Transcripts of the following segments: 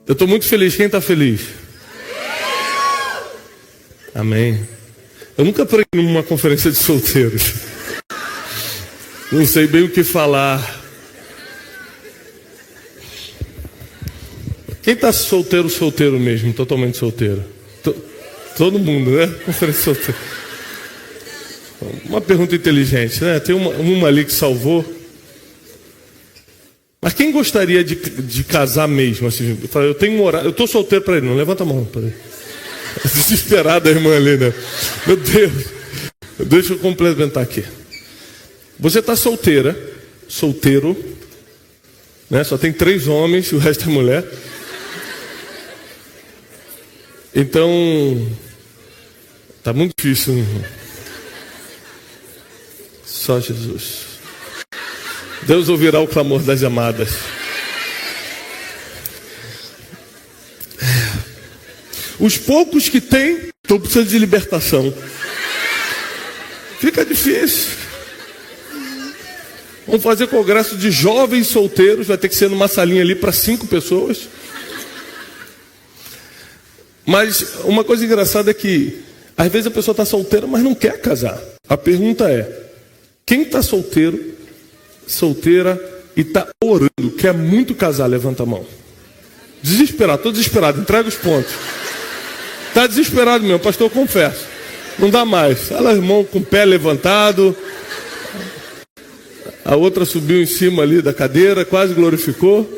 Eu estou muito feliz. Quem está feliz? Amém. Eu nunca preguei numa conferência de solteiros. Não sei bem o que falar. Quem está solteiro mesmo, totalmente solteiro? Todo mundo, né? Conferência solteira. Uma pergunta inteligente, né? Tem uma ali que salvou. Mas quem gostaria de casar mesmo? Assim, eu tenho eu estou solteiro para ele. Não levanta a mão para ele. Desesperada a irmã ali, né? Meu Deus. Deixa eu complementar aqui. Você está solteiro, né? Só tem 3 homens, o resto é mulher. Então, tá muito difícil. Né? Só Jesus. Deus ouvirá o clamor das amadas. Os poucos que têm estão precisando de libertação. Fica difícil. Vamos fazer congresso de jovens solteiros. Vai ter que ser numa salinha ali para 5 pessoas. Mas uma coisa engraçada é que às vezes a pessoa está solteira, mas não quer casar. A pergunta é: quem está solteiro, solteira e está orando, quer muito casar? Levanta a mão. Desesperado, estou desesperado, entrega os pontos. Está desesperado mesmo, pastor, confesso. Não dá mais. Olha, irmão com o pé levantado. A outra subiu em cima ali da cadeira, quase glorificou.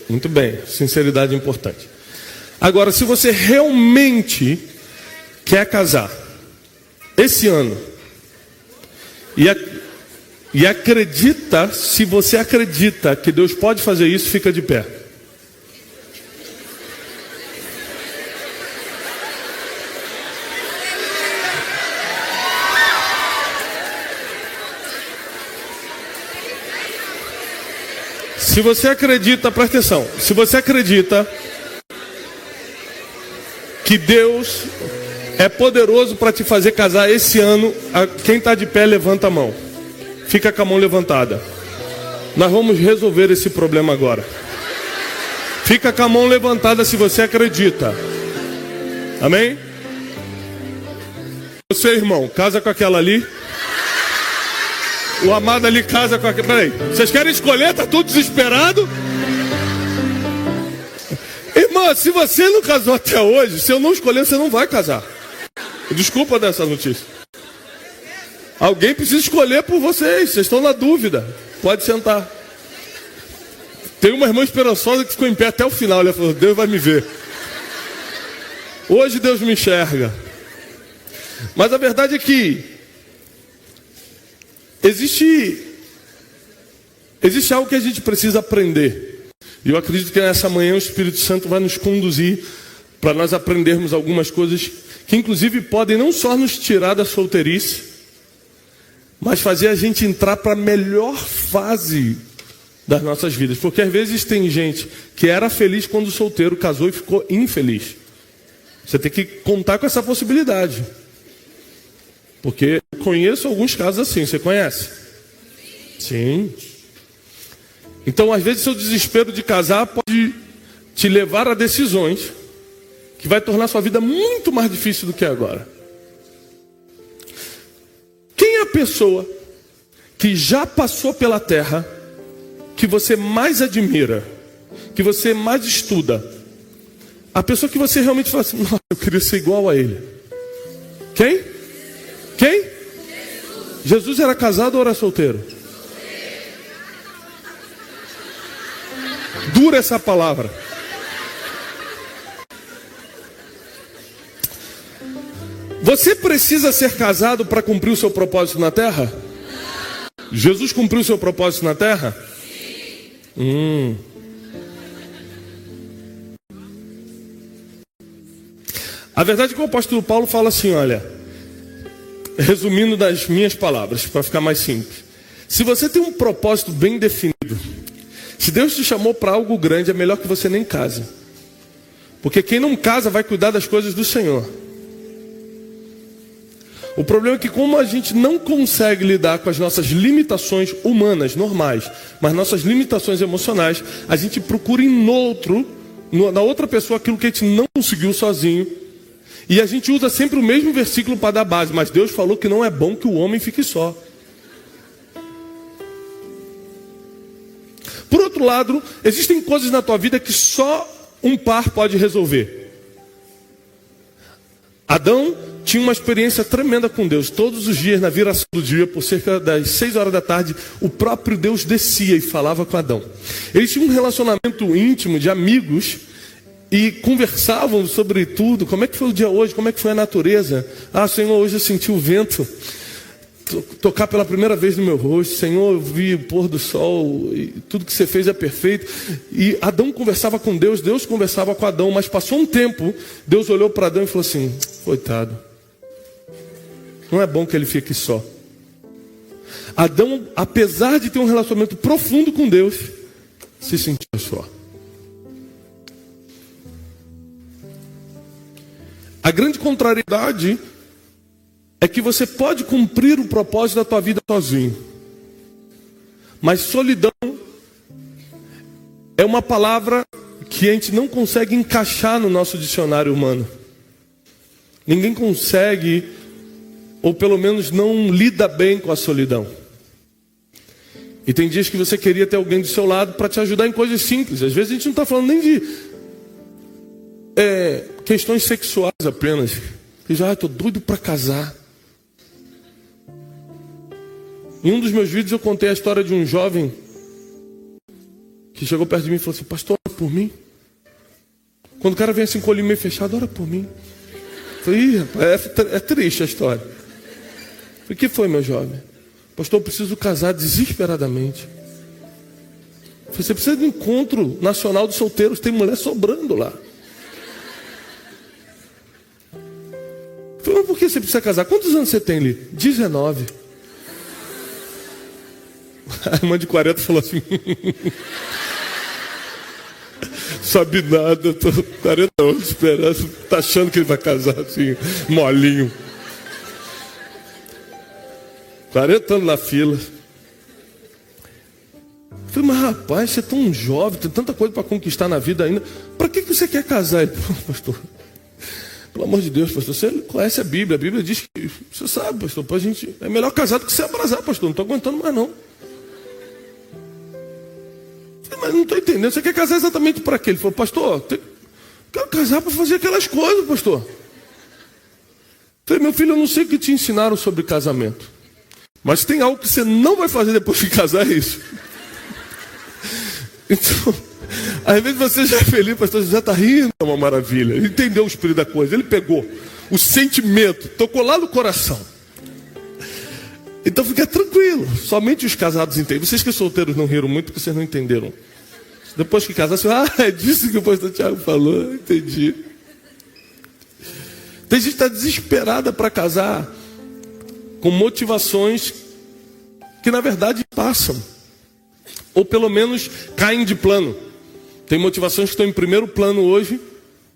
Muito bem, sinceridade é importante. Agora, se você realmente quer casar esse ano e acredita, se você acredita que Deus pode fazer isso, fica de pé. Se você acredita, presta atenção, se você acredita que Deus é poderoso para te fazer casar esse ano, quem está de pé, levanta a mão. Fica com a mão levantada. Nós vamos resolver esse problema agora. Fica com a mão levantada se você acredita. Amém? Você, irmão, casa com aquela ali. O amado ali casa com aquela. Peraí, vocês querem escolher? Tá tudo desesperado? Irmã, se você não casou até hoje, se eu não escolher, você não vai casar. Desculpa dessa notícia. Alguém precisa escolher por vocês estão na dúvida. Pode sentar. Tem uma irmã esperançosa que ficou em pé até o final. Ela falou: Deus vai me ver. Hoje Deus me enxerga. Mas a verdade é que existe algo que a gente precisa aprender. E eu acredito que nessa manhã o Espírito Santo vai nos conduzir para nós aprendermos algumas coisas que inclusive podem não só nos tirar da solteirice, mas fazer a gente entrar para a melhor fase das nossas vidas. Porque às vezes tem gente que era feliz quando solteiro, casou e ficou infeliz. Você tem que contar com essa possibilidade. Porque eu conheço alguns casos assim, você conhece? Sim. Então, às vezes, seu desespero de casar pode te levar a decisões que vai tornar sua vida muito mais difícil do que agora. Quem é a pessoa que já passou pela terra, que você mais admira, que você mais estuda? A pessoa que você realmente fala assim: nossa, eu queria ser igual a ele. Quem? Quem? Jesus era casado ou era solteiro? Dura essa palavra. Você precisa ser casado para cumprir o seu propósito na terra? Jesus cumpriu o seu propósito na terra? A verdade é que o apóstolo Paulo fala assim, olha, resumindo das minhas palavras, para ficar mais simples. Se você tem um propósito bem definido, se Deus te chamou para algo grande, é melhor que você nem case. Porque quem não casa vai cuidar das coisas do Senhor. O problema é que como a gente não consegue lidar com as nossas limitações humanas, normais, mas nossas limitações emocionais, a gente procura na outra pessoa aquilo que a gente não conseguiu sozinho. E a gente usa sempre o mesmo versículo para dar base, mas Deus falou que não é bom que o homem fique só. Por outro lado, existem coisas na tua vida que só um par pode resolver. Adão tinha uma experiência tremenda com Deus. Todos os dias, na viração do dia, por cerca das 6 horas da tarde, o próprio Deus descia e falava com Adão. Eles tinham um relacionamento íntimo de amigos e conversavam sobre tudo. Como é que foi o dia hoje? Como é que foi a natureza? Ah, Senhor, hoje eu senti o vento tocar pela primeira vez no meu rosto. Senhor, eu vi o pôr do sol, e tudo que você fez é perfeito. E Adão conversava com Deus, Deus conversava com Adão, mas passou um tempo, Deus olhou para Adão e falou assim: coitado, não é bom que ele fique só. Adão, apesar de ter um relacionamento profundo com Deus, se sentia só. A grande contrariedade é que você pode cumprir o propósito da tua vida sozinho. Mas solidão é uma palavra que a gente não consegue encaixar no nosso dicionário humano. Ninguém consegue, ou pelo menos não lida bem com a solidão. E tem dias que você queria ter alguém do seu lado para te ajudar em coisas simples. Às vezes a gente não está falando nem de questões sexuais apenas. Você já, estou doido para casar. Em um dos meus vídeos eu contei a história de um jovem que chegou perto de mim e falou assim: pastor, ora por mim. Quando o cara vem assim com o olho meio fechado, ora por mim. Eu falei: ih, rapaz, é triste a história. Eu falei: o que foi, meu jovem? Pastor, eu preciso casar desesperadamente. Eu falei: você precisa de um encontro nacional dos solteiros, tem mulher sobrando lá. Eu falei: mas por que você precisa casar? Quantos anos você tem ali? 19. A irmã de 40 falou assim: sabe nada, eu tô 40 anos esperando, tá achando que ele vai casar assim, molinho. 40 anos na fila. Eu falei: mas rapaz, você é tão jovem, tem tanta coisa para conquistar na vida ainda, para que você quer casar? Ele: pastor, pelo amor de Deus, pastor, você conhece a Bíblia diz que, você sabe, pastor, pra gente, é melhor casar do que se abrasar, pastor, não tô aguentando mais não. Mas não estou entendendo, você quer casar exatamente para quê? Ele falou: pastor, quero casar para fazer aquelas coisas, pastor. Eu falei: meu filho, eu não sei o que te ensinaram sobre casamento, mas tem algo que você não vai fazer depois de casar, é isso. Então, às vezes você já é feliz, pastor, você já está rindo, é uma maravilha. Ele entendeu o espírito da coisa, ele pegou o sentimento, tocou lá no coração. Então fica tranquilo, somente os casados entendem. Vocês que solteiros não riram muito porque vocês não entenderam. Depois que casar, você fala: é disso que o pastor Tiago falou, entendi. Tem gente que está desesperada para casar, com motivações que na verdade passam, ou pelo menos caem de plano. Tem motivações que estão em primeiro plano hoje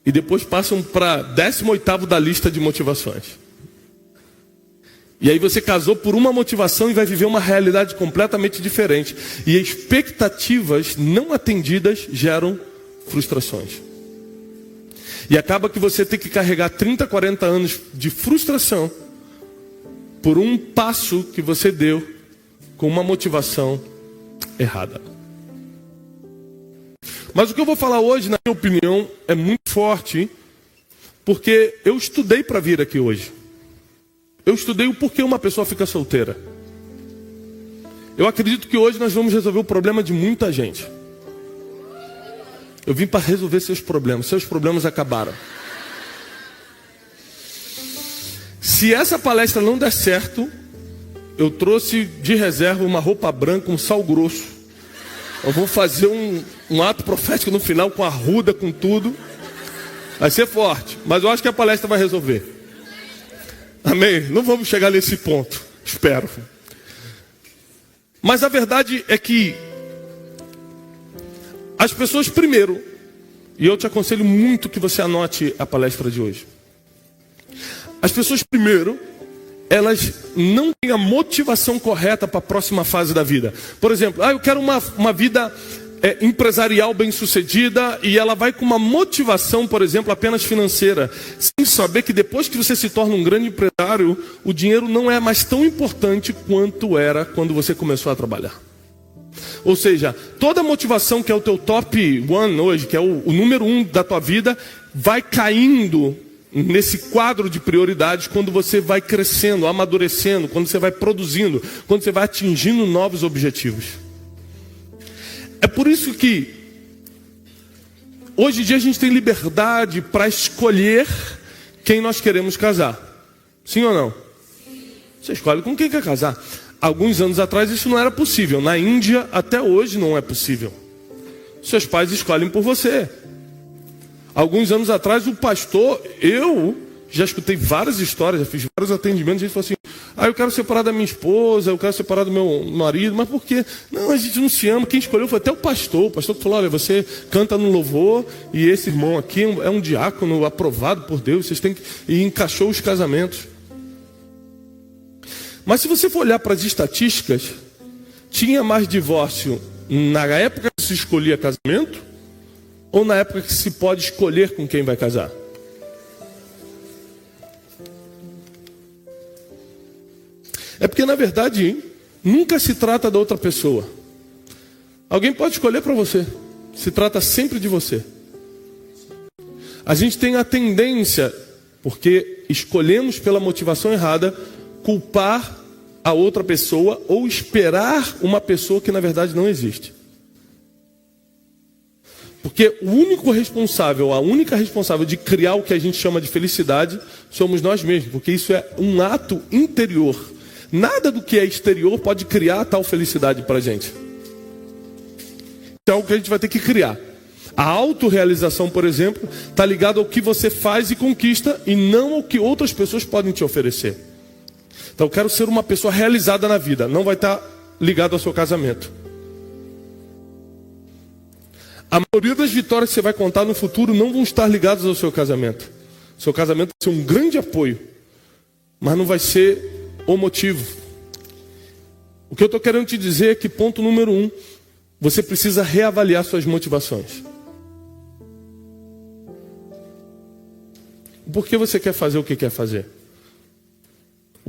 e depois passam para 18º da lista de motivações. E aí você casou por uma motivação e vai viver uma realidade completamente diferente. E expectativas não atendidas geram frustrações. E acaba que você tem que carregar 30, 40 anos de frustração por um passo que você deu com uma motivação errada. Mas o que eu vou falar hoje, na minha opinião, é muito forte, porque eu estudei para vir aqui hoje. Eu estudei o porquê uma pessoa fica solteira. Eu acredito que hoje nós vamos resolver o problema de muita gente. Eu vim para resolver seus problemas acabaram. Se essa palestra não der certo, eu trouxe de reserva uma roupa branca, um sal grosso. Eu vou fazer um ato profético no final com arruda, com tudo. Vai ser forte, mas eu acho que a palestra vai resolver. Amém? Não vamos chegar nesse ponto, espero. Mas a verdade é que as pessoas primeiro, e eu te aconselho muito que você anote a palestra de hoje. As pessoas primeiro, elas não têm a motivação correta para a próxima fase da vida. Por exemplo, eu quero uma vida empresarial bem-sucedida, e ela vai com uma motivação, por exemplo, apenas financeira, sem saber que depois que você se torna um grande empresário, o dinheiro não é mais tão importante quanto era quando você começou a trabalhar. Ou seja, toda a motivação que é o teu top 1 hoje, que é o número 1 da tua vida, vai caindo nesse quadro de prioridades quando você vai crescendo, amadurecendo, quando você vai produzindo, quando você vai atingindo novos objetivos. É por isso que hoje em dia a gente tem liberdade para escolher quem nós queremos casar. Sim ou não? Você escolhe com quem quer casar. Alguns anos atrás isso não era possível. Na Índia até hoje não é possível. Seus pais escolhem por você. Alguns anos atrás o pastor, eu já escutei várias histórias, já fiz vários atendimentos, a gente falou assim, eu quero separar da minha esposa, eu quero separar do meu marido, mas por quê? Não, a gente não se ama. Quem escolheu foi até o pastor que falou, olha, você canta no louvor, e esse irmão aqui é um diácono aprovado por Deus, vocês têm que... E encaixou os casamentos. Mas se você for olhar para as estatísticas, tinha mais divórcio na época que se escolhia casamento, ou na época que se pode escolher com quem vai casar? É porque, na verdade, nunca se trata da outra pessoa. Alguém pode escolher para você. Se trata sempre de você. A gente tem a tendência, porque escolhemos pela motivação errada, culpar a outra pessoa ou esperar uma pessoa que, na verdade, não existe. Porque o único responsável, a única responsável de criar o que a gente chama de felicidade, somos nós mesmos. Porque isso é um ato interior. Nada do que é exterior pode criar tal felicidade para a gente. Então é o que a gente vai ter que criar. A autorrealização, por exemplo, está ligada ao que você faz e conquista, e não ao que outras pessoas podem te oferecer. Então eu quero ser uma pessoa realizada na vida. Não vai estar ligado ao seu casamento. A maioria das vitórias que você vai contar no futuro não vão estar ligadas ao seu casamento. Seu casamento vai ser um grande apoio, mas não vai ser o motivo. O que eu estou querendo te dizer é que, ponto número 1, você precisa reavaliar suas motivações. Por que você quer fazer o que quer fazer?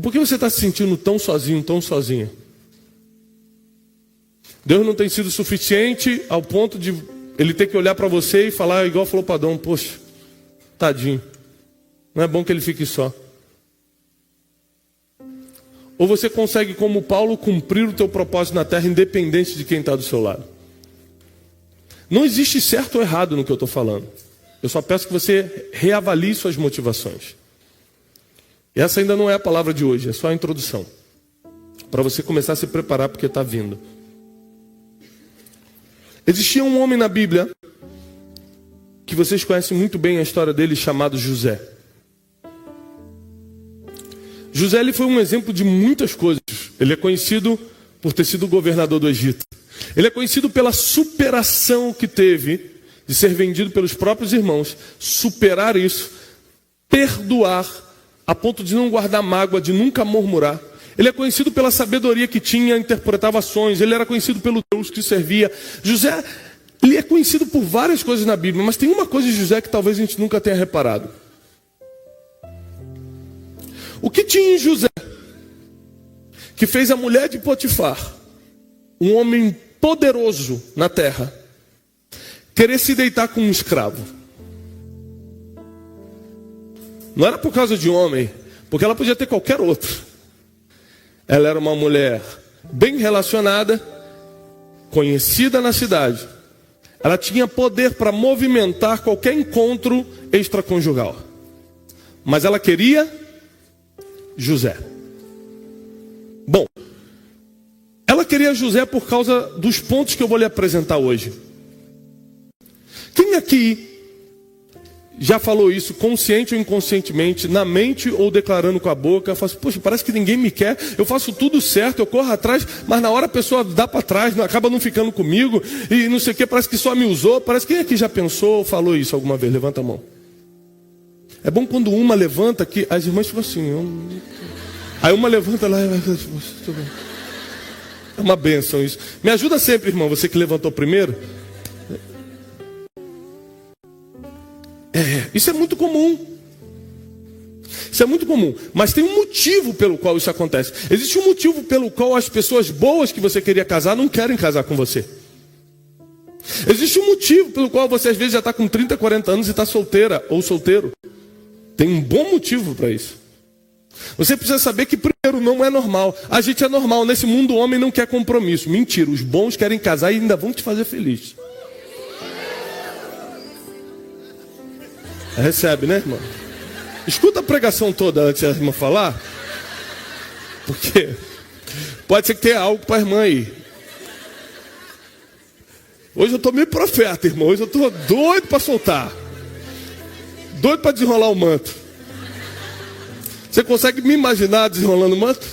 Por que você está se sentindo tão sozinho, tão sozinha? Deus não tem sido suficiente ao ponto de Ele ter que olhar para você e falar igual falou para Adão, poxa, tadinho, não é bom que ele fique só. Ou você consegue, como Paulo, cumprir o teu propósito na terra, independente de quem está do seu lado. Não existe certo ou errado no que eu estou falando. Eu só peço que você reavalie suas motivações. E essa ainda não é a palavra de hoje, é só a introdução. Para você começar a se preparar porque está vindo. Existia um homem na Bíblia, que vocês conhecem muito bem a história dele, chamado José. José ele foi um exemplo de muitas coisas. Ele é conhecido por ter sido governador do Egito. Ele é conhecido pela superação que teve de ser vendido pelos próprios irmãos, superar isso, perdoar, a ponto de não guardar mágoa, de nunca murmurar. Ele é conhecido pela sabedoria que tinha, interpretava sonhos. Ele era conhecido pelo Deus que servia. José, ele é conhecido por várias coisas na Bíblia, mas tem uma coisa de José que talvez a gente nunca tenha reparado. O que tinha em José que fez a mulher de Potifar, um homem poderoso na terra, querer se deitar com um escravo? Não era por causa de homem, porque ela podia ter qualquer outro. Ela era uma mulher bem relacionada, conhecida na cidade. Ela tinha poder para movimentar qualquer encontro extraconjugal. Mas ela queria José. Bom, ela queria José por causa dos pontos que eu vou lhe apresentar hoje. Quem aqui já falou isso, consciente ou inconscientemente, na mente ou declarando com a boca? Fala assim, poxa, parece que ninguém me quer, eu faço tudo certo, eu corro atrás, mas na hora a pessoa dá para trás, acaba não ficando comigo, e não sei o que, parece que só me usou. Parece que quem aqui já pensou ou falou isso alguma vez? Levanta a mão. É bom quando uma levanta que as irmãs ficam assim, Aí uma levanta lá e vai... É uma bênção isso. Me ajuda sempre, irmão, você que levantou primeiro. Isso é muito comum. Isso é muito comum. Mas tem um motivo pelo qual isso acontece. Existe um motivo pelo qual as pessoas boas que você queria casar não querem casar com você. Existe um motivo pelo qual você às vezes já está com 30, 40 anos e está solteira ou solteiro. Tem um bom motivo para isso. Você precisa saber que primeiro não é normal. A gente é normal. Nesse mundo o homem não quer compromisso. Mentira, os bons querem casar e ainda vão te fazer feliz. Recebe, né, irmão? Escuta a pregação toda antes da irmã falar. Porque pode ser que tenha algo para a irmã aí. Hoje eu estou meio profeta, irmão. Hoje eu estou doido para soltar. Doido para desenrolar o manto. Você consegue me imaginar desenrolando o manto?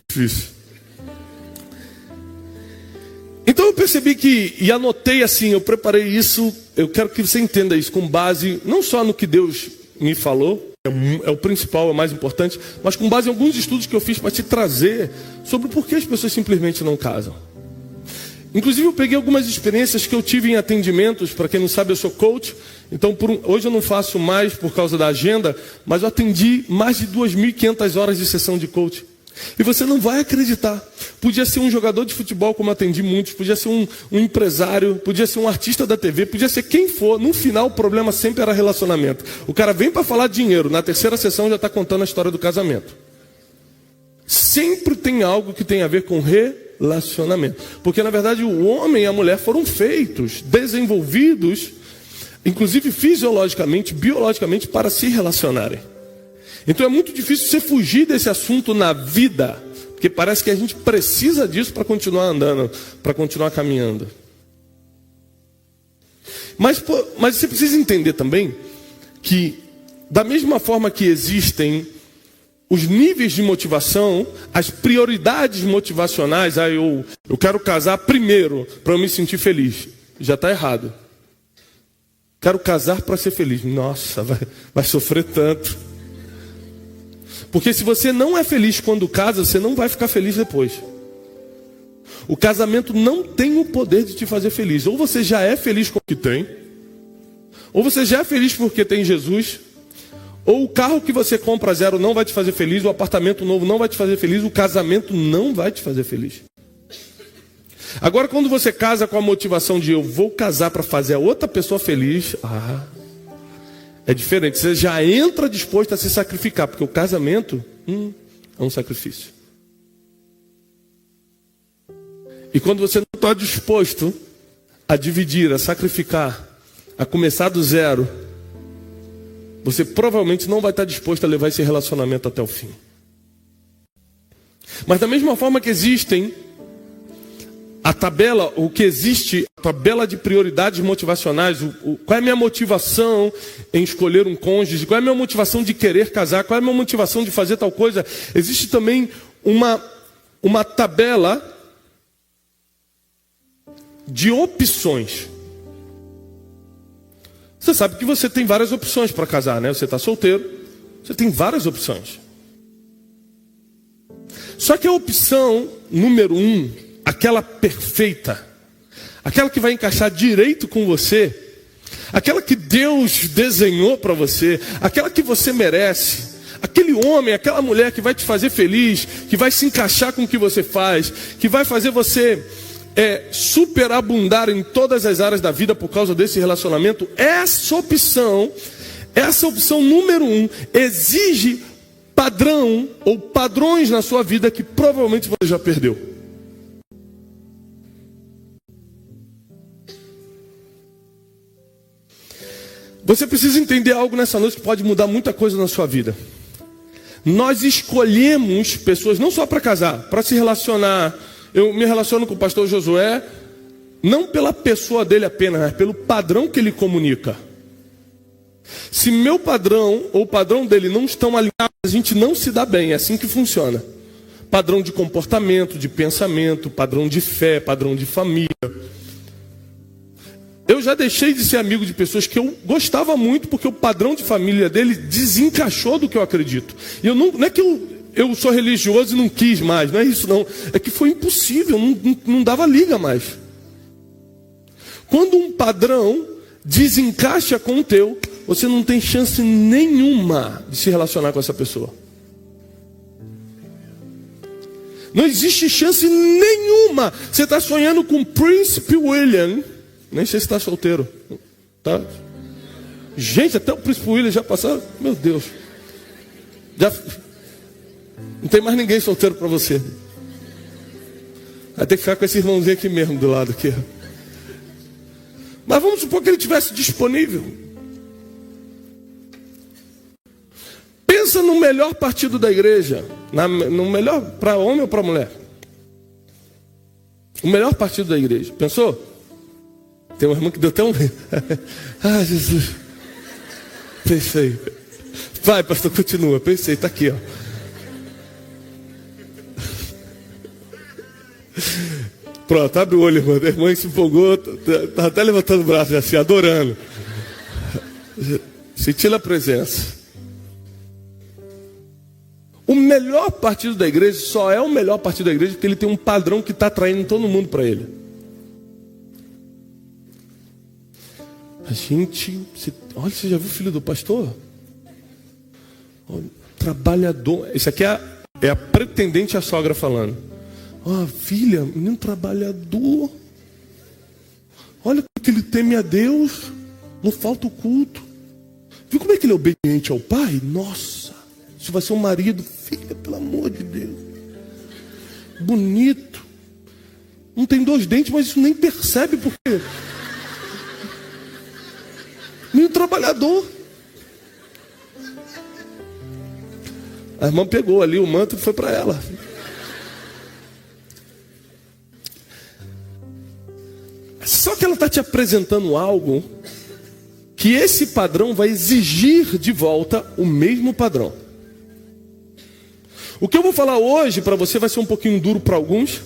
Difícil. Então eu percebi e anotei assim, eu preparei isso, eu quero que você entenda isso com base, não só no que Deus me falou, é o principal, é o mais importante, mas com base em alguns estudos que eu fiz para te trazer sobre por que as pessoas simplesmente não casam. Inclusive eu peguei algumas experiências que eu tive em atendimentos. Para quem não sabe, eu sou coach. Então hoje eu não faço mais por causa da agenda, mas eu atendi mais de 2.500 horas de sessão de coach. E você não vai acreditar. Podia ser um jogador de futebol, como eu atendi muitos, podia ser um empresário, podia ser um artista da TV, podia ser quem for. No final o problema sempre era relacionamento. O cara vem para falar de dinheiro, na terceira sessão já está contando a história do casamento. Sempre tem algo que tem a ver com relacionamento. Porque na verdade o homem e a mulher foram feitos, desenvolvidos, inclusive fisiologicamente, biologicamente, para se relacionarem. Então é muito difícil você fugir desse assunto na vida, porque parece que a gente precisa disso para continuar andando, para continuar caminhando. Mas você precisa entender também que da mesma forma que existem os níveis de motivação, as prioridades motivacionais, eu quero casar primeiro para eu me sentir feliz. Já está errado. Quero casar para ser feliz. Nossa, vai sofrer tanto. Porque se você não é feliz quando casa, você não vai ficar feliz depois. O casamento não tem o poder de te fazer feliz. Ou você já é feliz com o que tem, ou você já é feliz porque tem Jesus, ou o carro que você compra zero não vai te fazer feliz, o apartamento novo não vai te fazer feliz, o casamento não vai te fazer feliz. Agora, quando você casa com a motivação de eu vou casar para fazer a outra pessoa feliz, é diferente. Você já entra disposto a se sacrificar, porque o casamento é um sacrifício. E quando você não está disposto a dividir, a sacrificar, a começar do zero, você provavelmente não vai estar disposto a levar esse relacionamento até o fim. Mas da mesma forma que existem a tabela de prioridades motivacionais, qual é a minha motivação em escolher um cônjuge, qual é a minha motivação de querer casar, qual é a minha motivação de fazer tal coisa, existe também uma tabela de opções. Você sabe que você tem várias opções para casar, né? Você está solteiro, você tem várias opções. Só que a opção número 1, aquela perfeita, aquela que vai encaixar direito com você, aquela que Deus desenhou para você, aquela que você merece, aquele homem, aquela mulher que vai te fazer feliz, que vai se encaixar com o que você faz, que vai fazer você superabundar em todas as áreas da vida por causa desse relacionamento, essa opção número 1, exige padrão ou padrões na sua vida que provavelmente você já perdeu. Você precisa entender algo nessa noite que pode mudar muita coisa na sua vida. Nós escolhemos pessoas não só para casar, para se relacionar. Eu me relaciono com o pastor Josué, não pela pessoa dele apenas, mas pelo padrão que ele comunica. Se meu padrão ou o padrão dele não estão alinhados, a gente não se dá bem, é assim que funciona. Padrão de comportamento, de pensamento, padrão de fé, padrão de família. Eu já deixei de ser amigo de pessoas que eu gostava muito, porque o padrão de família dele desencaixou do que eu acredito. E não é que eu sou religioso e não quis mais. Não é isso não. É que foi impossível, não dava liga mais. Quando um padrão desencaixa com o teu, você não tem chance nenhuma de se relacionar com essa pessoa. Não existe chance nenhuma. Você está sonhando com o Príncipe William. Nem sei se está solteiro. Tá? Gente, até o Príncipe William já passaram. Meu Deus. Já não tem mais ninguém solteiro para você. Vai ter que ficar com esse irmãozinho aqui mesmo do lado aqui. Mas vamos supor que ele estivesse disponível. Pensa no melhor partido da igreja. No melhor para homem ou para mulher? O melhor partido da igreja. Pensou? Tem uma irmã que deu até um... Ah, Jesus. Pensei. Vai, pastor, continua. Pensei, está aqui, ó. Pronto, abre o olho, irmã. A irmã se empolgou, está até levantando o braço assim, adorando. Sentindo a presença. O melhor partido da igreja só é o melhor partido da igreja porque ele tem um padrão que está atraindo todo mundo para ele. A gente... Olha, você já viu o filho do pastor? Olha, trabalhador. Isso aqui é a pretendente à sogra falando. Ó, filha, menino trabalhador. Olha que ele teme a Deus. Não falta o culto. Viu como é que ele é obediente ao pai? Nossa, isso vai ser um marido. Filha, pelo amor de Deus. Bonito. Não tem 2 dentes, mas isso nem percebe por quê. Menino trabalhador. A irmã pegou ali o manto e foi para ela. Só que ela está te apresentando algo que esse padrão vai exigir de volta o mesmo padrão. O que eu vou falar hoje para você vai ser um pouquinho duro para alguns,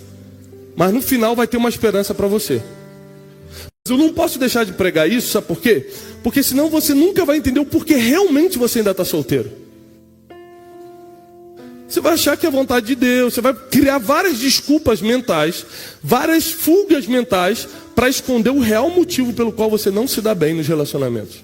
mas no final vai ter uma esperança para você. Eu não posso deixar de pregar isso, sabe por quê? Porque senão você nunca vai entender o porquê realmente você ainda está solteiro. Você vai achar que é vontade de Deus, você vai criar várias desculpas mentais, várias fugas mentais para esconder o real motivo pelo qual você não se dá bem nos relacionamentos.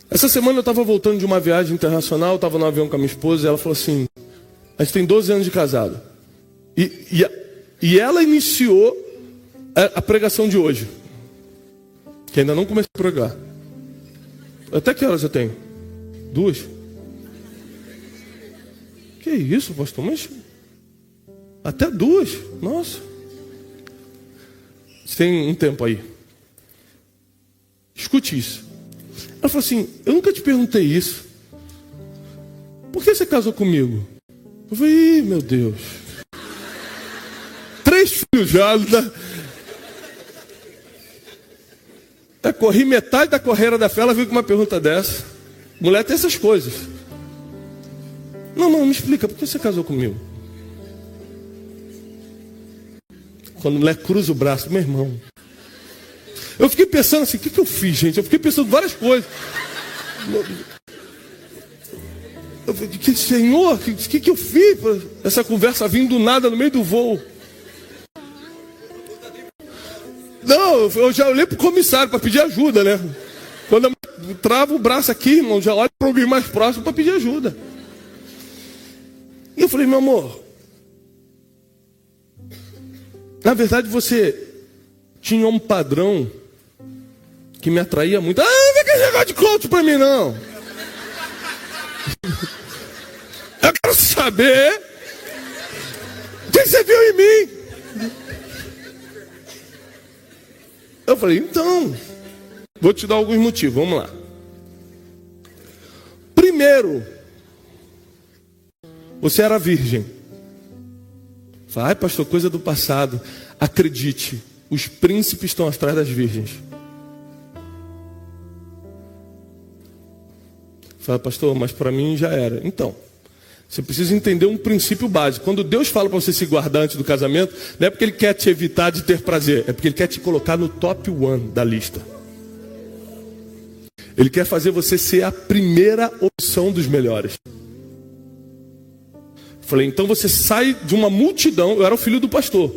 Essa semana eu estava voltando de uma viagem internacional, estava no avião com a minha esposa e ela falou assim, a gente tem 12 anos de casado. E ela iniciou a pregação de hoje. Que ainda não comecei a pregar. Até que horas eu tenho? 2? Que isso, pastor? Mas até 2? Nossa. Você tem um tempo aí. Escute isso. Ela falou assim, eu nunca te perguntei isso. Por que você casou comigo? Eu falei, meu Deus. 3 filhos já. Eu corri metade da carreira da fé, ela veio com uma pergunta dessa. Mulher tem essas coisas. Não, me explica, por que você casou comigo? Quando a mulher cruza o braço, meu irmão. Eu fiquei pensando assim, o que eu fiz, gente? Eu fiquei pensando várias coisas. Eu falei, Senhor, o que eu fiz? Essa conversa vindo do nada no meio do voo. Não, eu já olhei para o comissário para pedir ajuda, né? Quando eu travo o braço aqui, irmão, já olho para alguém mais próximo para pedir ajuda. E eu falei, meu amor, na verdade você tinha um padrão que me atraía muito. Ah, não vem com esse negócio de coach para mim, não. Eu quero saber o que você viu em mim. Eu falei, então, vou te dar alguns motivos, vamos lá. Primeiro, você era virgem. Falei, ai pastor, coisa do passado. Acredite, os príncipes estão atrás das virgens. Falei, pastor, mas para mim já era. Então, você precisa entender um princípio básico. Quando Deus fala para você se guardar antes do casamento, não é porque Ele quer te evitar de ter prazer, é porque Ele quer te colocar no top 1 da lista. Ele quer fazer você ser a primeira opção dos melhores. Falei, então você sai de uma multidão. Eu era o filho do pastor.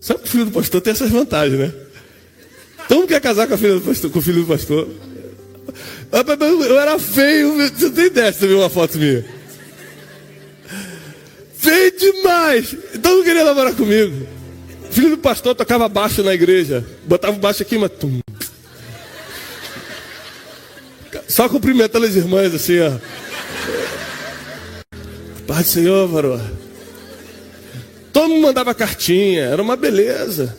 Sabe que o filho do pastor tem essas vantagens, né? Todo mundo quer casar com a filha do pastor, com o filho do pastor. Eu era feio, você não tem ideia de ver uma foto minha. Feio demais. Então não queria namorar comigo. O filho do pastor tocava baixo na igreja. Botava o baixo aqui, mas... Só cumprimentando as irmãs assim, ó. Paz do Senhor, varô. Todo mundo mandava cartinha, era uma beleza.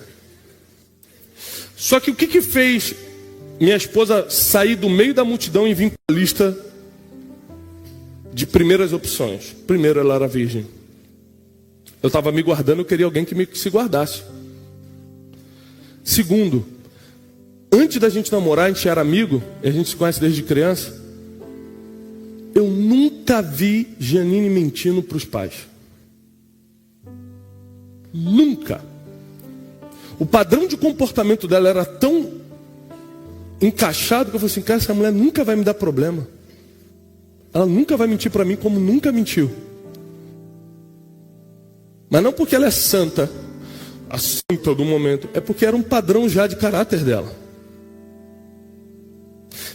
Só que o que fez minha esposa sair do meio da multidão e vir com a lista de primeiras opções? Primeiro, ela era virgem. Eu estava me guardando, eu queria alguém que se guardasse. Segundo, antes da gente namorar, a gente era amigo, e a gente se conhece desde criança. Eu nunca vi Janine mentindo para os pais. Nunca. O padrão de comportamento dela era tão encaixado que eu falei assim, cara, essa mulher nunca vai me dar problema. Ela nunca vai mentir para mim como nunca mentiu. Mas não porque ela é santa, assim todo momento, é porque era um padrão já de caráter dela.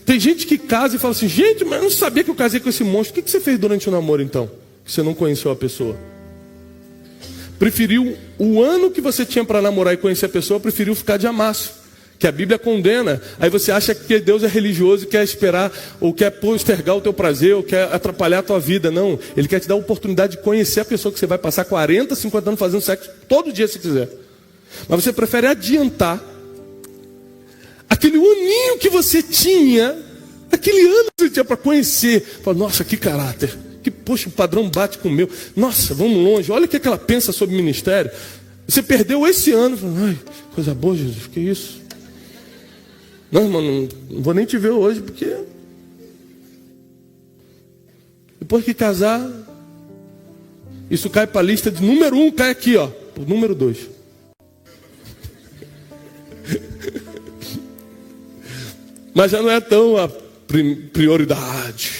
Tem gente que casa e fala assim, gente, mas eu não sabia que eu casei com esse monstro. O que você fez durante o namoro então? Que você não conheceu a pessoa. Preferiu, o ano que você tinha para namorar e conhecer a pessoa, preferiu ficar de amasso. Que a Bíblia condena. Aí você acha que Deus é religioso e quer esperar, ou quer postergar o teu prazer, ou quer atrapalhar a tua vida. Não, Ele quer te dar a oportunidade de conhecer a pessoa que você vai passar 40, 50 anos fazendo sexo todo dia se quiser. Mas você prefere adiantar aquele aninho que você tinha, aquele ano que você tinha para conhecer. Fala, nossa, que caráter. Que, poxa, o padrão bate com o meu. Nossa, vamos longe. Olha o que ela pensa sobre o ministério. Você perdeu esse ano. Fala, ai, coisa boa, Jesus, que isso? Não, irmão, não vou nem te ver hoje, porque depois que casar, isso cai para a lista de número 1, cai aqui, ó, o número 2. Mas já não é tão a prioridade.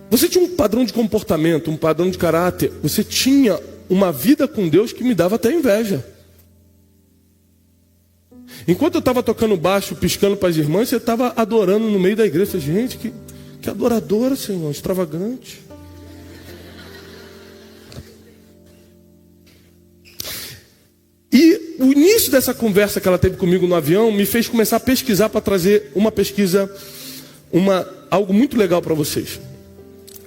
Você tinha um padrão de comportamento, um padrão de caráter. Você tinha uma vida com Deus que me dava até inveja. Enquanto eu estava tocando baixo, piscando para as irmãs, você estava adorando no meio da igreja. Gente, que adoradora, Senhor, extravagante. E o início dessa conversa que ela teve comigo no avião me fez começar a pesquisar para trazer uma pesquisa, algo muito legal para vocês.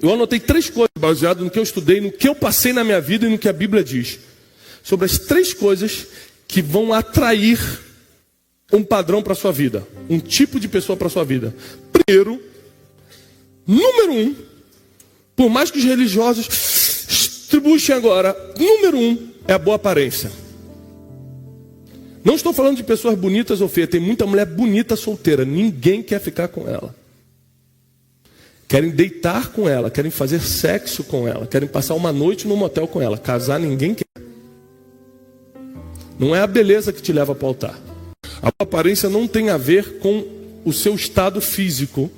Eu anotei 3 coisas baseadas no que eu estudei, no que eu passei na minha vida e no que a Bíblia diz. Sobre as 3 coisas que vão atrair um padrão para a sua vida. Um tipo de pessoa para a sua vida. Primeiro, número 1, por mais que os religiosos estribuchem agora, número 1 é a boa aparência. Não estou falando de pessoas bonitas ou feias. Tem muita mulher bonita solteira. Ninguém quer ficar com ela. Querem deitar com ela, querem fazer sexo com ela, querem passar uma noite num motel com ela. Casar ninguém quer. Não é a beleza que te leva para o altar. A aparência não tem a ver com o seu estado físico.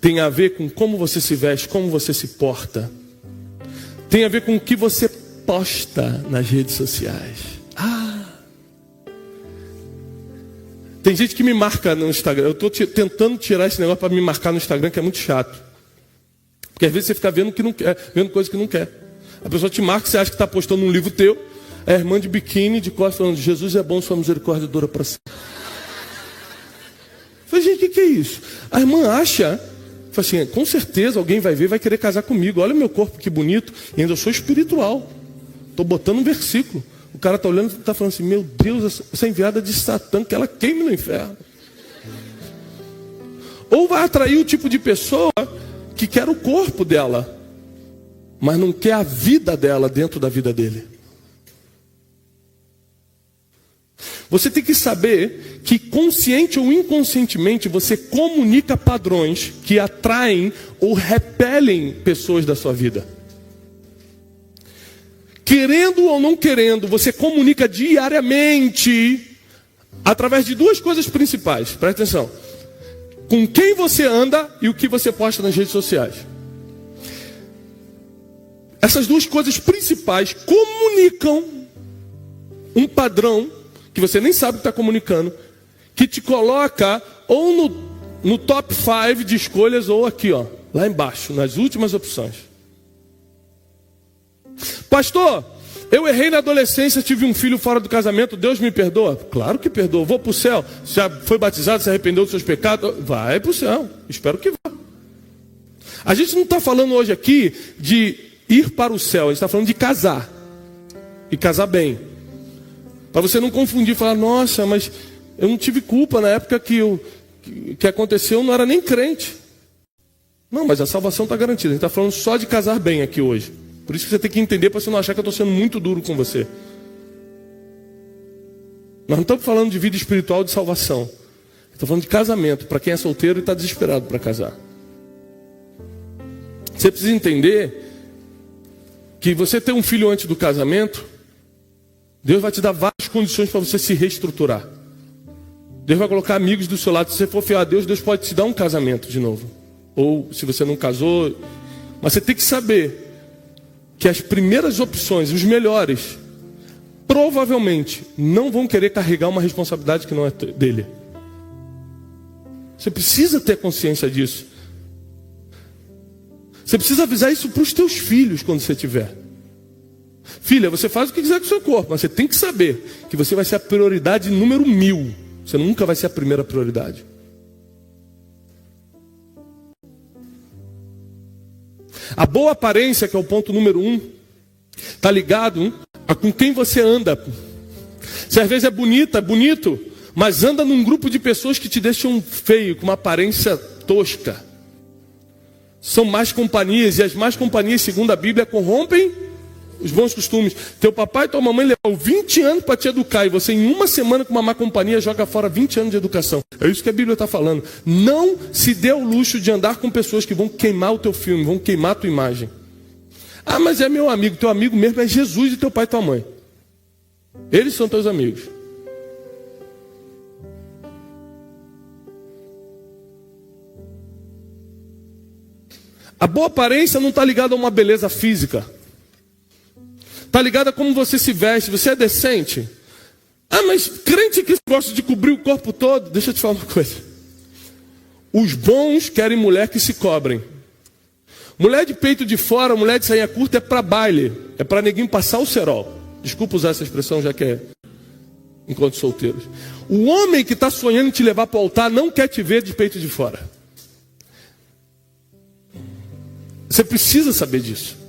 Tem a ver com como você se veste, como você se porta. Tem a ver com o que você posta nas redes sociais. Tem gente que me marca no Instagram. Eu estou tentando tirar esse negócio para me marcar no Instagram, que é muito chato. Porque às vezes você fica vendo que não quer, vendo coisa que não quer. A pessoa te marca, você acha que está postando um livro teu. É a irmã de biquíni, de costas, falando, Jesus é bom, sua misericórdia dura para sempre. Eu falei, gente, o que é isso? A irmã acha, fala assim, com certeza alguém vai ver, vai querer casar comigo. Olha o meu corpo, que bonito. E ainda eu sou espiritual. Estou botando um versículo. O cara está olhando e está falando assim, meu Deus, essa enviada de Satã, que ela queime no inferno. Ou vai atrair o tipo de pessoa que quer o corpo dela, mas não quer a vida dela dentro da vida dele. Você tem que saber que consciente ou inconscientemente você comunica padrões que atraem ou repelem pessoas da sua vida. querendo ou não querendo, você comunica diariamente através de duas coisas principais. Presta atenção. Com quem você anda e o que você posta nas redes sociais. Essas duas coisas principais comunicam um padrão que você nem sabe que está comunicando, que te coloca ou no top 5 de escolhas ou aqui, ó, lá embaixo, nas últimas opções. Pastor, eu errei na adolescência, tive um filho fora do casamento, Deus me perdoa? Claro que perdoa. Vou para o céu? Já foi batizado, se arrependeu dos seus pecados? Vai para o céu, espero que vá. A gente não está falando hoje aqui de ir para o céu, a gente está falando de casar. E casar bem. Para você não confundir e falar, nossa, mas eu não tive culpa na época que aconteceu, eu não era nem crente. Não, mas a salvação está garantida. A gente está falando só de casar bem aqui hoje. Por isso que você tem que entender, para você não achar que eu estou sendo muito duro com você. Nós não estamos falando de vida espiritual, de salvação. Estamos falando de casamento, para quem é solteiro e está desesperado para casar. Você precisa entender que você ter um filho antes do casamento, Deus vai te dar várias condições para você se reestruturar. Deus vai colocar amigos do seu lado. Se você for fiel a Deus, Deus pode te dar um casamento de novo. Ou se você não casou. Mas você tem que saber que as primeiras opções, os melhores, provavelmente não vão querer carregar uma responsabilidade que não é dele. Você precisa ter consciência disso. Você precisa avisar isso para os teus filhos quando você tiver. Filha, você faz o que quiser com o seu corpo, mas você tem que saber que você vai ser a prioridade número 1000. Você nunca vai ser a primeira prioridade. A boa aparência, que é o ponto número 1, está ligado a com quem você anda. Se às vezes é bonito, mas anda num grupo de pessoas que te deixam feio, com uma aparência tosca. São más companhias, e as más companhias, segundo a Bíblia, corrompem os bons costumes. Teu papai e tua mamãe levaram 20 anos para te educar, e você em uma semana com uma má companhia joga fora 20 anos de educação. É isso que a Bíblia está falando. Não se dê o luxo de andar com pessoas que vão queimar o teu filme, vão queimar a tua imagem. Ah, mas é meu amigo. Teu amigo mesmo é Jesus e teu pai e tua mãe. Eles são teus amigos. A boa aparência não está ligada a uma beleza física. Está ligada a como você se veste. Você é decente? Ah, mas crente que gosta de cobrir o corpo todo. Deixa eu te falar uma coisa. Os bons querem mulher que se cobrem. Mulher de peito de fora, mulher de sainha curta é para baile. É para neguinho passar o cerol. Desculpa usar essa expressão, já que é enquanto solteiros. O homem que está sonhando em te levar para o altar não quer te ver de peito de fora. Você precisa saber disso.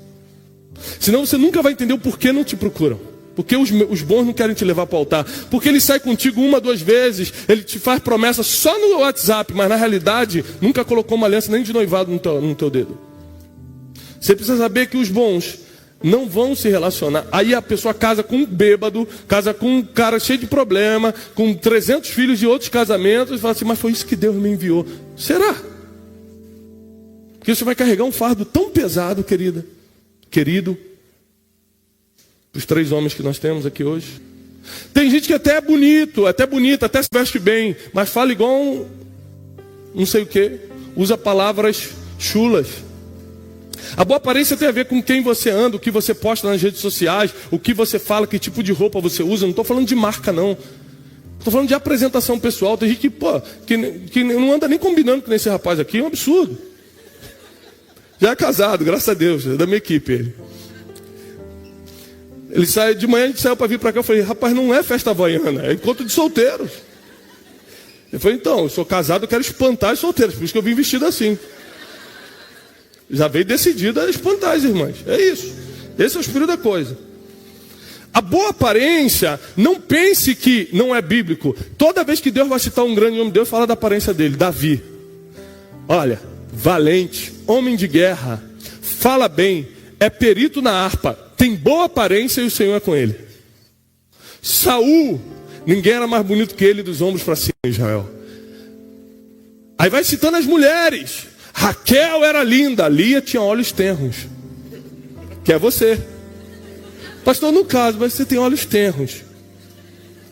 Senão você nunca vai entender o porquê não te procuram. Porque os bons não querem te levar para o altar. Porque ele sai contigo 1, 2 vezes. Ele te faz promessa só no WhatsApp. Mas na realidade nunca colocou uma aliança nem de noivado no teu dedo. Você precisa saber que os bons não vão se relacionar. Aí a pessoa casa com um bêbado. Casa com um cara cheio de problema. Com 300 filhos de outros casamentos. E fala assim, mas foi isso que Deus me enviou. Será? Porque você vai carregar um fardo tão pesado, querido, os 3 homens que nós temos aqui hoje. Tem gente que até é bonito, até bonita, até se veste bem, mas fala igual um não sei o que, usa palavras chulas. A boa aparência tem a ver com quem você anda, o que você posta nas redes sociais, o que você fala, que tipo de roupa você usa. Não estou falando de marca, não. Estou falando de apresentação pessoal. Tem gente que não anda nem combinando com esse rapaz aqui, é um absurdo. Já é casado, graças a Deus, é da minha equipe. Ele sai, de manhã a gente saiu para vir para cá, eu falei, rapaz, não é festa havaiana, é encontro de solteiros. Ele falou, então, eu sou casado, eu quero espantar os solteiros, por isso que eu vim vestido assim. Já veio decidido a espantar as irmãs, é isso. Esse é o espírito da coisa. A boa aparência, não pense que não é bíblico. Toda vez que Deus vai citar um grande homem, Deus fala da aparência dele, Davi. Olha, valente, homem de guerra, fala bem, é perito na harpa, tem boa aparência e o Senhor é com ele. Saul, ninguém era mais bonito que ele dos ombros para cima em Israel. Aí vai citando as mulheres. Raquel era linda, Lia tinha olhos tenros, que é você. Pastor, no caso, mas você tem olhos tenros.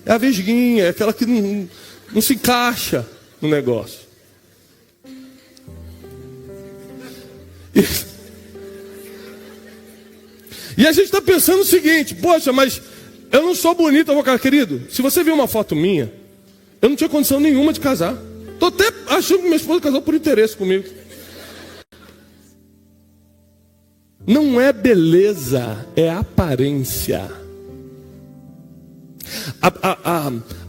É a vesguinha, é aquela que não se encaixa no negócio. E a gente está pensando o seguinte: poxa, mas eu não sou bonito. Eu vou, cara, querido, se você viu uma foto minha, eu não tinha condição nenhuma de casar. Estou até achando que minha esposa casou por interesse comigo. Não é beleza, é aparência.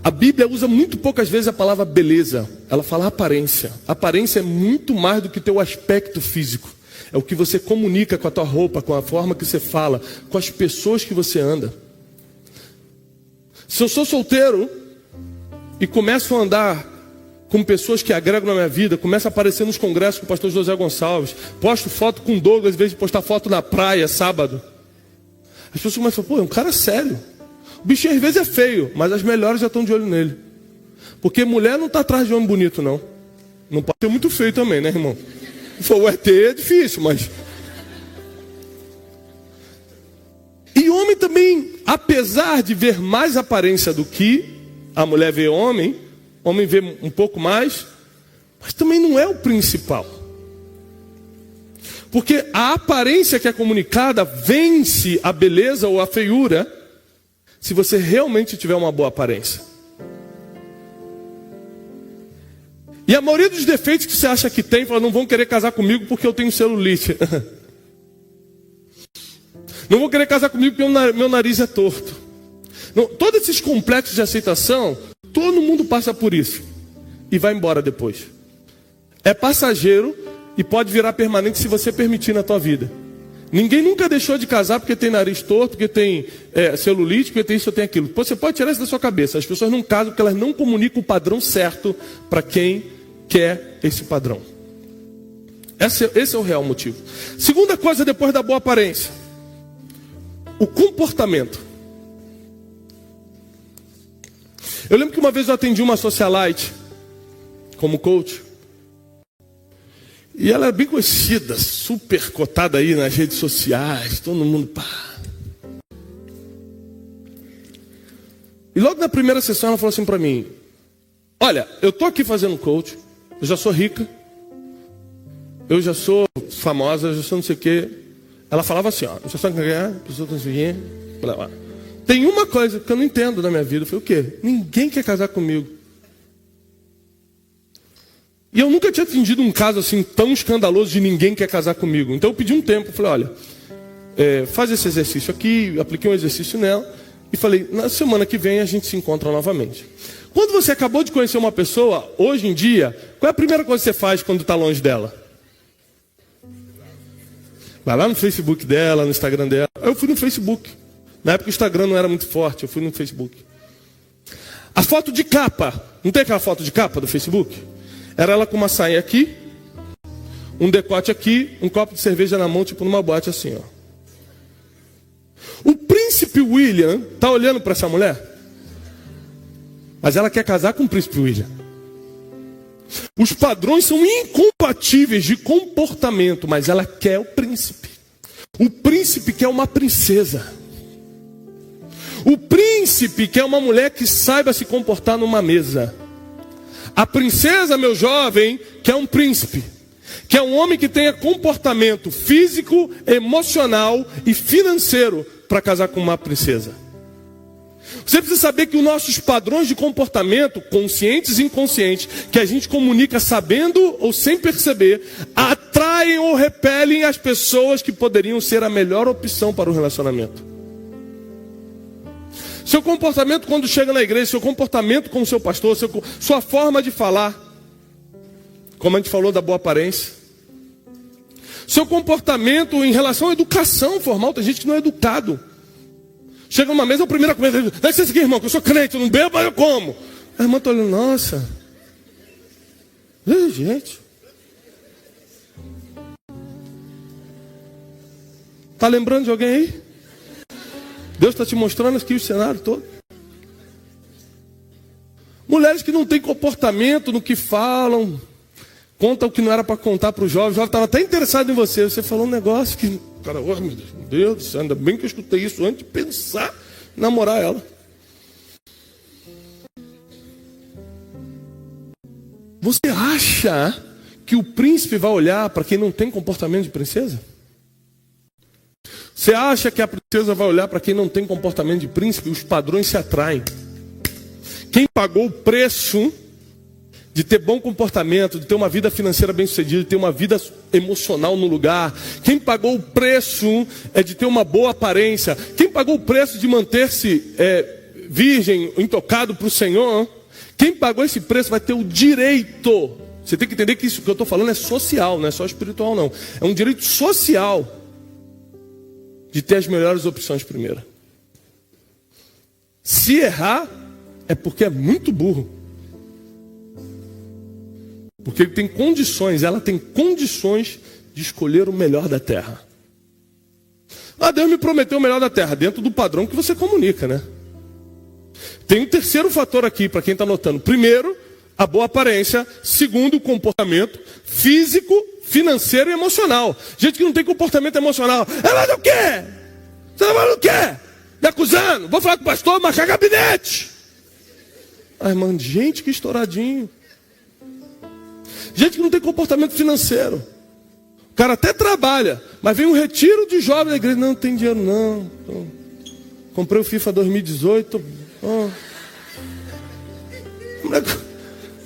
A Bíblia usa muito poucas vezes a palavra beleza. Ela fala aparência. Aparência é muito mais do que teu aspecto físico. É o que você comunica com a tua roupa, com a forma que você fala, com as pessoas que você anda. Se eu sou solteiro e começo a andar com pessoas que agregam na minha vida, começo a aparecer nos congressos com o pastor José Gonçalves, posto foto com Douglas, às vezes de postar foto na praia, sábado. As pessoas começam a falar: pô, é um cara sério. O bichinho às vezes é feio, mas as melhores já estão de olho nele. Porque mulher não está atrás de homem bonito, não. Não pode ser muito feio também, né, irmão? Se for o ET é difícil, mas... E homem também, apesar de ver mais aparência do que a mulher vê homem vê um pouco mais, mas também não é o principal. Porque a aparência que é comunicada vence a beleza ou a feiura, se você realmente tiver uma boa aparência. E a maioria dos defeitos que você acha que tem, fala: não vão querer casar comigo porque eu tenho celulite. Não vão querer casar comigo porque meu nariz é torto. Não, todos esses complexos de aceitação, todo mundo passa por isso. E vai embora depois. É passageiro e pode virar permanente se você permitir na tua vida. Ninguém nunca deixou de casar porque tem nariz torto, porque tem celulite, porque tem isso ou tem aquilo. Você pode tirar isso da sua cabeça. As pessoas não casam porque elas não comunicam o padrão certo para quem quer esse padrão. Esse é o real motivo. Segunda coisa depois da boa aparência: o comportamento. Eu lembro que uma vez eu atendi uma socialite como coach. E ela é bem conhecida, super cotada aí nas redes sociais, todo mundo, pá. E logo na primeira sessão ela falou assim para mim: olha, eu tô aqui fazendo coach, eu já sou rica, eu já sou famosa, eu já sou não sei o quê. Ela falava assim, ó, já sabe ganhar, pessoa conseguir, blá. Tem uma coisa que eu não entendo na minha vida. Eu falei: o quê? Ninguém quer casar comigo. E eu nunca tinha atendido um caso assim tão escandaloso de ninguém quer casar comigo. Então eu pedi um tempo, eu falei: olha, faz esse exercício aqui, apliquei um exercício nela e falei: na semana que vem a gente se encontra novamente. Quando você acabou de conhecer uma pessoa, hoje em dia, qual é a primeira coisa que você faz quando está longe dela? Vai lá no Facebook dela, no Instagram dela. Eu fui no Facebook. Na época o Instagram não era muito forte, eu fui no Facebook. A foto de capa, não tem aquela foto de capa do Facebook? Era ela com uma saia aqui, um decote aqui, um copo de cerveja na mão, tipo numa boate assim, ó. O príncipe William está olhando para essa mulher, mas ela quer casar com o príncipe William. Os padrões são incompatíveis de comportamento, mas ela quer o príncipe. O príncipe quer uma princesa. O príncipe quer uma mulher que saiba se comportar numa mesa. A princesa, meu jovem, quer um príncipe. Quer um homem que tenha comportamento físico, emocional e financeiro para casar com uma princesa. Você precisa saber que os nossos padrões de comportamento, conscientes e inconscientes, que a gente comunica sabendo ou sem perceber, atraem ou repelem as pessoas que poderiam ser a melhor opção para o relacionamento. Seu comportamento quando chega na igreja, seu comportamento com o seu pastor, sua forma de falar, como a gente falou da boa aparência. Seu comportamento em relação à educação formal, tem gente que não é educado. Chega numa mesa, a primeira coisa, dá licença aqui, irmão, que eu sou crente, eu não bebo, mas eu como. A irmã está olhando: nossa, gente. Está lembrando de alguém aí? Deus está te mostrando aqui o cenário todo. Mulheres que não têm comportamento no que falam, contam o que não era para contar para o jovem estava até interessado em você. Você falou um negócio que O cara, oh, meu Deus do céu, ainda bem que eu escutei isso antes de pensar em namorar ela. Você acha que o príncipe vai olhar para quem não tem comportamento de princesa? Você acha que a princesa vai olhar para quem não tem comportamento de príncipe? Os padrões se atraem. Quem pagou o preço de ter bom comportamento, de ter uma vida financeira bem-sucedida, de ter uma vida emocional no lugar. Quem pagou o preço de ter uma boa aparência. Quem pagou o preço de manter-se virgem, intocado para o Senhor. Quem pagou esse preço vai ter o direito. Você tem que entender que isso que eu estou falando é social, não é só espiritual não. É um direito social de ter as melhores opções primeiro. Se errar, é porque é muito burro. Porque ele tem condições, ela tem condições de escolher o melhor da terra. Ah, Deus me prometeu o melhor da terra, dentro do padrão que você comunica, né? Tem um terceiro fator aqui, para quem está anotando. Primeiro, a boa aparência. Segundo, o comportamento físico, financeiro e emocional. Gente que não tem comportamento emocional. Mas o quê? Você tá falando o quê? Me acusando? Vou falar com o pastor, marcar gabinete. Ah, irmão, gente que estouradinho. Gente que não tem comportamento financeiro. O cara até trabalha, mas vem um retiro de jovens da igreja. Não tem dinheiro não. Comprei o FIFA 2018. Oh.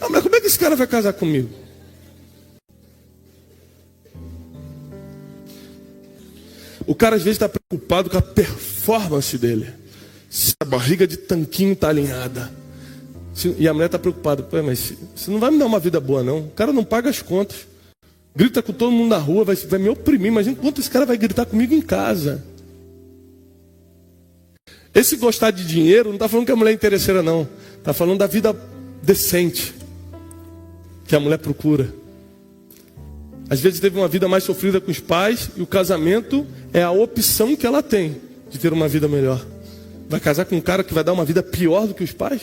Mas como é que esse cara vai casar comigo? O cara às vezes está preocupado com a performance dele. Se a barriga de tanquinho está alinhada. E a mulher está preocupada. Pô, mas você não vai me dar uma vida boa não. O cara não paga as contas. Grita com todo mundo na rua, vai me oprimir. Imagina quanto esse cara vai gritar comigo em casa. Esse gostar de dinheiro não está falando que a mulher é interesseira não. Está falando da vida decente que a mulher procura. Às vezes teve uma vida mais sofrida com os pais e o casamento é a opção que ela tem de ter uma vida melhor. Vai casar com um cara que vai dar uma vida pior do que os pais?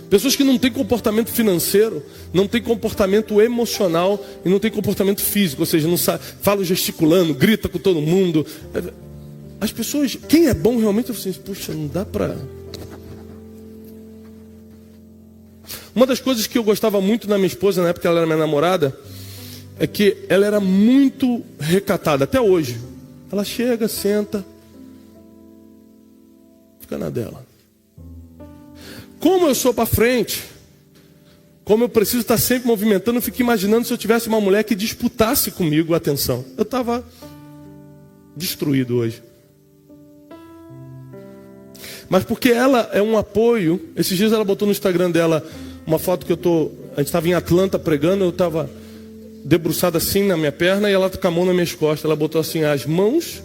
Pessoas que não têm comportamento financeiro, não têm comportamento emocional e não têm comportamento físico, ou seja, não falam gesticulando, grita com todo mundo. As pessoas, quem é bom realmente, eu falo assim, puxa, não dá para... Uma das coisas que eu gostava muito na minha esposa, na época que ela era minha namorada, é que ela era muito recatada, até hoje. Ela chega, senta, fica na dela. Como eu sou para frente, como eu preciso estar sempre movimentando, eu fico imaginando se eu tivesse uma mulher que disputasse comigo a atenção. Eu estava destruído hoje. Mas porque ela é um apoio, esses dias ela botou no Instagram dela uma foto que a gente estava em Atlanta pregando, eu estava debruçado assim na minha perna e ela com a mão nas minhas costas. Ela botou assim, as mãos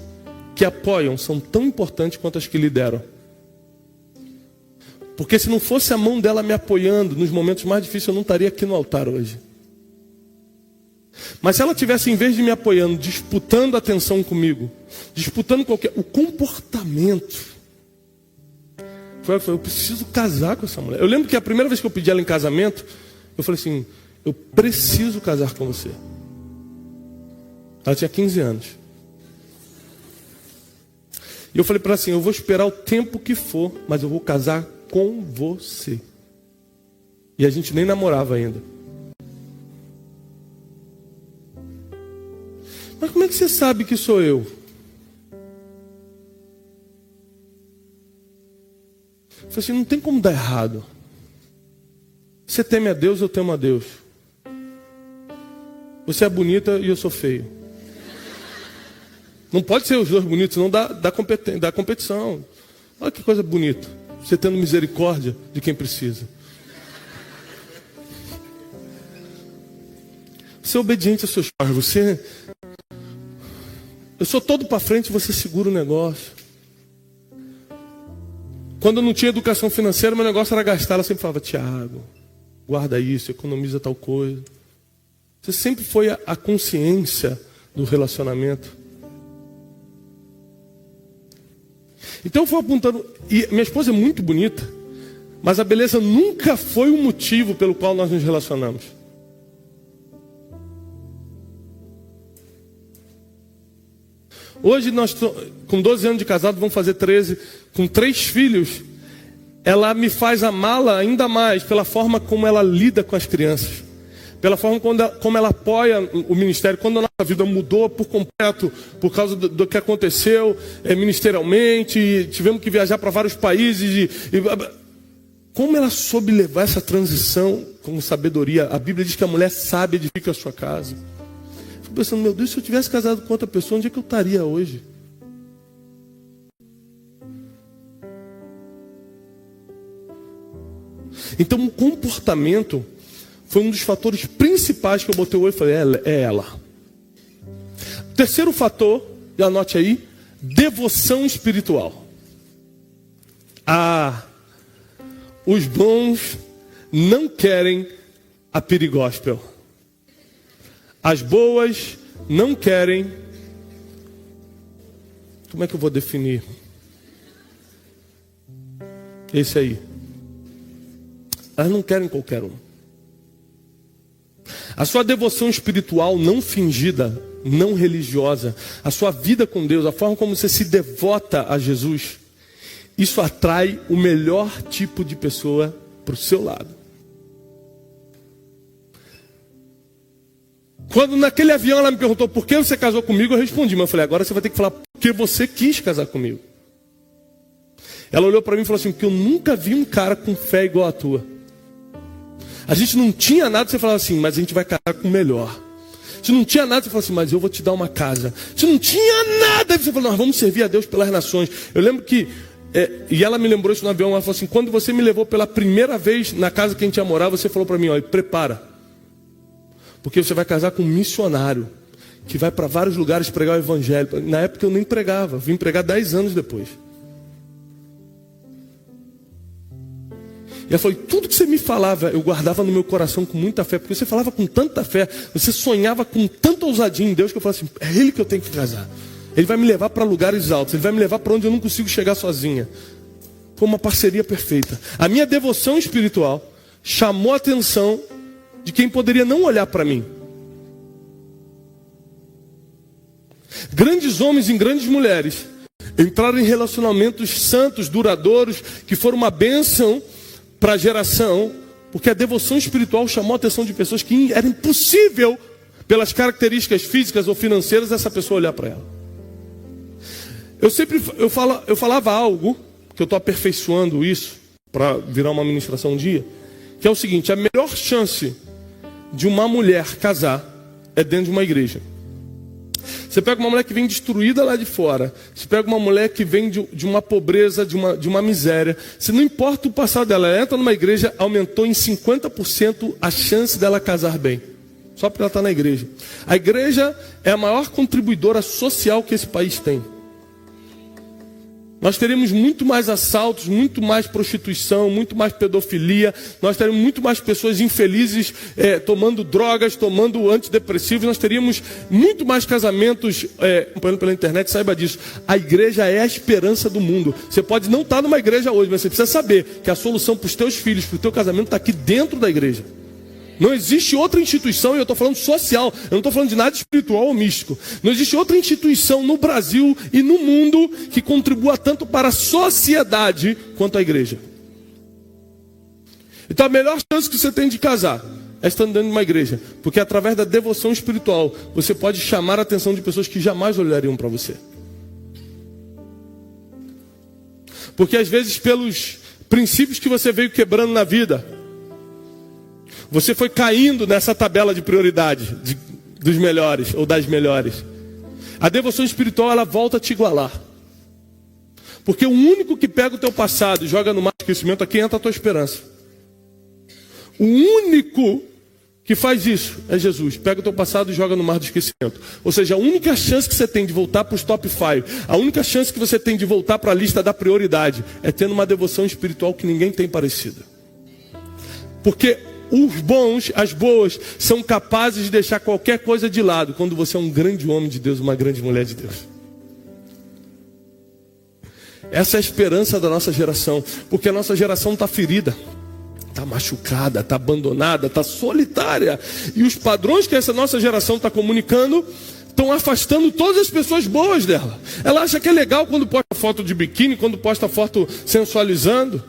que apoiam são tão importantes quanto as que lideram. Porque se não fosse a mão dela me apoiando nos momentos mais difíceis, eu não estaria aqui no altar hoje. Mas se ela tivesse, em vez de me apoiando, disputando a atenção comigo, disputando o comportamento, eu preciso casar com essa mulher. Eu lembro que a primeira vez que eu pedi ela em casamento, eu falei assim, eu preciso casar com você. Ela tinha 15 anos. E eu falei para ela assim, eu vou esperar o tempo que for, mas eu vou casar com você. E a gente nem namorava ainda. Mas como é que você sabe que sou eu? Eu falei assim, não tem como dar errado. Você teme a Deus, eu temo a Deus. Você é bonita e eu sou feio. Não pode ser os dois bonitos, senão dá competição. Olha que coisa bonita. Você tendo misericórdia de quem precisa. Você é obediente aos seus pais. Eu sou todo para frente e você segura o negócio. Quando eu não tinha educação financeira, meu negócio era gastar. Ela sempre falava, Tiago, guarda isso, economiza tal coisa. Você sempre foi a consciência do relacionamento. Então eu fui apontando, e minha esposa é muito bonita, mas a beleza nunca foi o motivo pelo qual nós nos relacionamos. Hoje nós, com 12 anos de casado, vamos fazer 13, com 3 filhos, ela me faz amá-la ainda mais pela forma como ela lida com as crianças. Pela forma como ela apoia o ministério. Quando a nossa vida mudou por completo, por causa do que aconteceu ministerialmente, tivemos que viajar para vários países. Como ela soube levar essa transição com sabedoria. A Bíblia diz que a mulher sábia edifica a sua casa. Fico pensando, meu Deus, se eu tivesse casado com outra pessoa, onde é que eu estaria hoje? Então o comportamento foi um dos fatores principais que eu botei o olho e falei, é ela. Terceiro fator, e anote aí, devoção espiritual. Os bons não querem a perigóspel. As boas não querem. Como é que eu vou definir? Esse aí. Elas não querem qualquer um. A sua devoção espiritual não fingida, não religiosa, a sua vida com Deus, a forma como você se devota a Jesus, isso atrai o melhor tipo de pessoa para o seu lado. Quando naquele avião ela me perguntou por que você casou comigo, eu respondi, mas eu falei, agora você vai ter que falar porque você quis casar comigo. Ela olhou para mim e falou assim, porque eu nunca vi um cara com fé igual a tua. A gente não tinha nada, você falava assim, mas a gente vai casar com o melhor. A gente não tinha nada, você falava assim, mas eu vou te dar uma casa. A gente não tinha nada, você falou, nós vamos servir a Deus pelas nações. Eu lembro que, e ela me lembrou isso no avião, ela falou assim, quando você me levou pela primeira vez na casa que a gente ia morar, você falou para mim, olha, prepara. Porque você vai casar com um missionário, que vai para vários lugares pregar o evangelho. Na época eu nem pregava, vim pregar 10 anos depois. E ela falou, tudo que você me falava, eu guardava no meu coração com muita fé, porque você falava com tanta fé, você sonhava com tanta ousadia em Deus, que eu falava assim, é Ele que eu tenho que casar. Ele vai me levar para lugares altos, Ele vai me levar para onde eu não consigo chegar sozinha. Foi uma parceria perfeita. A minha devoção espiritual chamou a atenção de quem poderia não olhar para mim. Grandes homens e grandes mulheres entraram em relacionamentos santos, duradouros, que foram uma bênção para a geração, porque a devoção espiritual chamou a atenção de pessoas que era impossível, pelas características físicas ou financeiras, essa pessoa olhar para ela. Eu falava algo, que eu estou aperfeiçoando isso, para virar uma ministração um dia, que é o seguinte, a melhor chance de uma mulher casar é dentro de uma igreja. Você pega uma mulher que vem destruída lá de fora. Você pega uma mulher que vem de uma pobreza, de uma miséria. Se não importa o passado dela, ela entra numa igreja, aumentou em 50% a chance dela casar bem. Só porque ela está na igreja. A igreja é a maior contribuidora social que esse país tem. Nós teremos muito mais assaltos, muito mais prostituição, muito mais pedofilia. Nós teremos muito mais pessoas infelizes tomando drogas, tomando antidepressivos. Nós teríamos muito mais casamentos acompanhando pela internet, saiba disso. A igreja é a esperança do mundo. Você pode não estar numa igreja hoje, mas você precisa saber que a solução para os teus filhos, para o teu casamento, está aqui dentro da igreja. Não existe outra instituição, e eu estou falando social, eu não estou falando de nada espiritual ou místico. Não existe outra instituição no Brasil e no mundo que contribua tanto para a sociedade quanto a igreja. Então a melhor chance que você tem de casar é estando dentro de uma igreja. Porque através da devoção espiritual, você pode chamar a atenção de pessoas que jamais olhariam para você. Porque às vezes pelos princípios que você veio quebrando na vida, você foi caindo nessa tabela de prioridade dos melhores ou das melhores. A devoção espiritual, ela volta a te igualar. Porque o único que pega o teu passado e joga no mar de esquecimento, aqui entra a tua esperança. O único que faz isso é Jesus. Pega o teu passado e joga no mar do esquecimento. Ou seja, a única chance que você tem de voltar para os top 5, a única chance que você tem de voltar para a lista da prioridade, é tendo uma devoção espiritual que ninguém tem parecida. Porque os bons, as boas, são capazes de deixar qualquer coisa de lado quando você é um grande homem de Deus, uma grande mulher de Deus. Essa é a esperança da nossa geração, porque a nossa geração está ferida, está machucada, está abandonada, está solitária. E os padrões que essa nossa geração está comunicando estão afastando todas as pessoas boas dela. Ela acha que é legal quando posta foto de biquíni, quando posta foto sensualizando.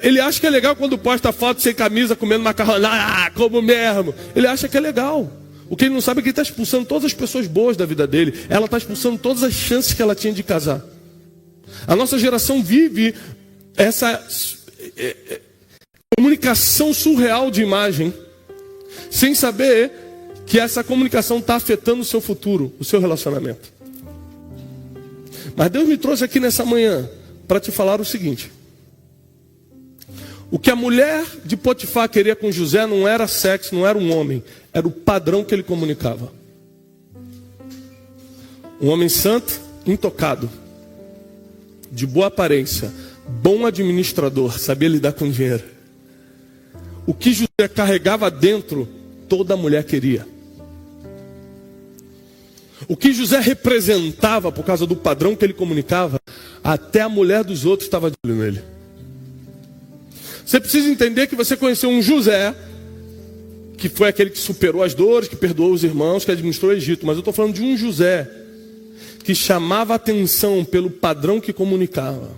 Ele acha que é legal quando posta foto sem camisa, comendo macarronada, como mesmo. Ele acha que é legal. O que ele não sabe é que ele está expulsando todas as pessoas boas da vida dele. Ela está expulsando todas as chances que ela tinha de casar. A nossa geração vive essa comunicação surreal de imagem, sem saber que essa comunicação está afetando o seu futuro, o seu relacionamento. Mas Deus me trouxe aqui nessa manhã para te falar o seguinte: o que a mulher de Potifar queria com José não era sexo, não era um homem, era o padrão que ele comunicava. Um homem santo, intocado, de boa aparência, bom administrador, sabia lidar com dinheiro. O que José carregava dentro, toda mulher queria. O que José representava por causa do padrão que ele comunicava, até a mulher dos outros estava de olho nele. Você precisa entender que você conheceu um José, que foi aquele que superou as dores, que perdoou os irmãos, que administrou o Egito. Mas eu estou falando de um José que chamava atenção pelo padrão que comunicava.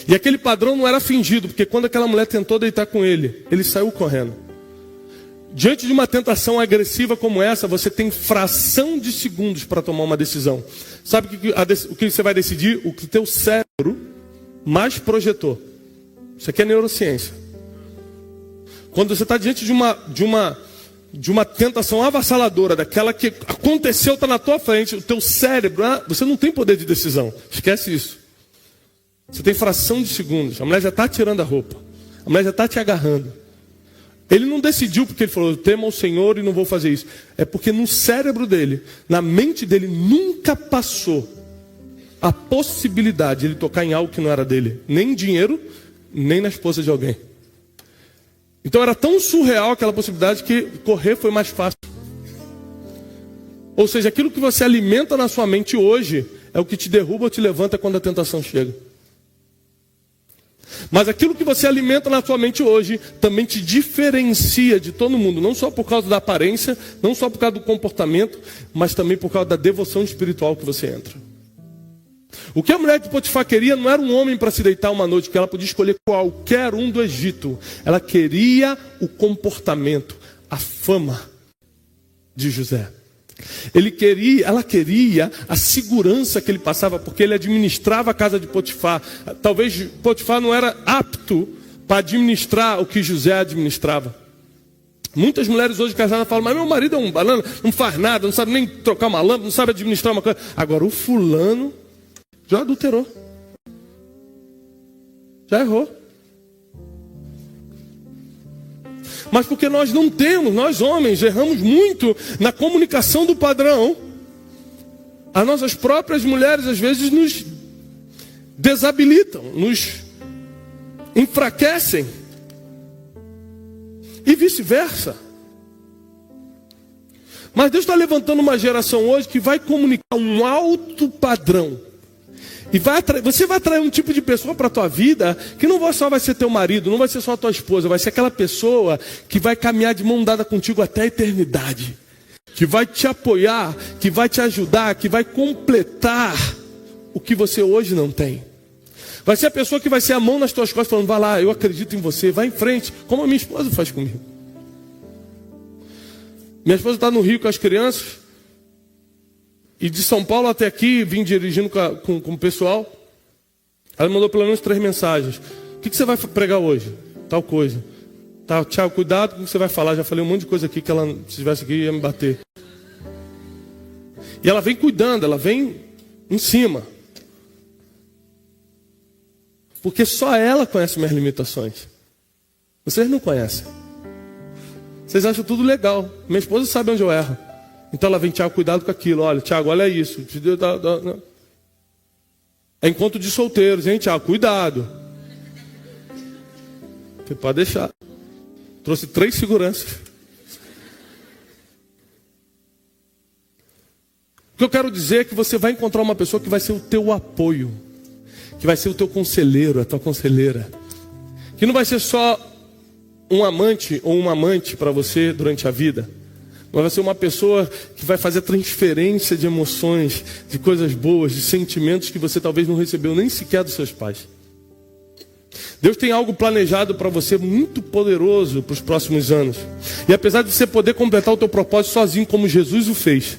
E aquele padrão não era fingido, porque quando aquela mulher tentou deitar com ele, ele saiu correndo. Diante de uma tentação agressiva como essa, você tem fração de segundos para tomar uma decisão. Sabe o que você vai decidir? O que o teu cérebro mais projetou. Isso aqui é neurociência. Quando você está diante de uma tentação avassaladora, daquela que aconteceu, está na tua frente, o teu cérebro, você não tem poder de decisão. Esquece isso. Você tem fração de segundos. A mulher já está tirando a roupa. A mulher já está te agarrando. Ele não decidiu porque ele falou, eu temo ao Senhor e não vou fazer isso. É porque no cérebro dele, na mente dele, nunca passou a possibilidade de ele tocar em algo que não era dele. Nem em dinheiro, nem na esposa de alguém. Então era tão surreal aquela possibilidade que correr foi mais fácil. Ou seja, aquilo que você alimenta na sua mente hoje é o que te derruba ou te levanta quando a tentação chega. Mas aquilo que você alimenta na sua mente hoje também te diferencia de todo mundo, não só por causa da aparência, não só por causa do comportamento, mas também por causa da devoção espiritual que você entra. O que a mulher de Potifar queria não era um homem para se deitar uma noite, que ela podia escolher qualquer um do Egito. Ela queria o comportamento, a fama de José. Ela queria a segurança que ele passava, porque ele administrava a casa de Potifar. Talvez Potifar não era apto para administrar o que José administrava. Muitas mulheres hoje casadas falam, mas meu marido é um banana, não faz nada, não sabe nem trocar uma lâmpada, não sabe administrar uma coisa. Agora o fulano já adulterou. Já errou. Mas porque nós não temos, nós homens, erramos muito na comunicação do padrão. As nossas próprias mulheres às vezes nos desabilitam, nos enfraquecem. E vice-versa. Mas Deus está levantando uma geração hoje que vai comunicar um alto padrão. E você vai atrair um tipo de pessoa para a tua vida que não só vai ser teu marido, não vai ser só a tua esposa, vai ser aquela pessoa que vai caminhar de mão dada contigo até a eternidade. Que vai te apoiar, que vai te ajudar, que vai completar o que você hoje não tem. Vai ser a pessoa que vai ser a mão nas tuas costas falando, vai lá, eu acredito em você, vai em frente, como a minha esposa faz comigo. Minha esposa está no Rio com as crianças. E de São Paulo até aqui, vim dirigindo com o pessoal. Ela mandou pelo menos 3 mensagens. O que você vai pregar hoje? Tal coisa. Tá, tchau, cuidado com o que você vai falar. Já falei um monte de coisa aqui que ela, se estivesse aqui, ia me bater. E ela vem cuidando, ela vem em cima. Porque só ela conhece minhas limitações. Vocês não conhecem. Vocês acham tudo legal. Minha esposa sabe onde eu erro. Então ela vem, Tiago, cuidado com aquilo. Olha, Tiago, olha isso. É encontro de solteiros, hein, Tiago? Cuidado. Você pode deixar. Trouxe 3 seguranças. O que eu quero dizer é que você vai encontrar uma pessoa que vai ser o teu apoio. Que vai ser o teu conselheiro, a tua conselheira. Que não vai ser só um amante ou uma amante para você durante a vida. mas vai ser uma pessoa que vai fazer transferência de emoções, de coisas boas, de sentimentos que você talvez não recebeu nem sequer dos seus pais. Deus tem algo planejado para você muito poderoso para os próximos anos. E apesar de você poder completar o teu propósito sozinho, como Jesus o fez,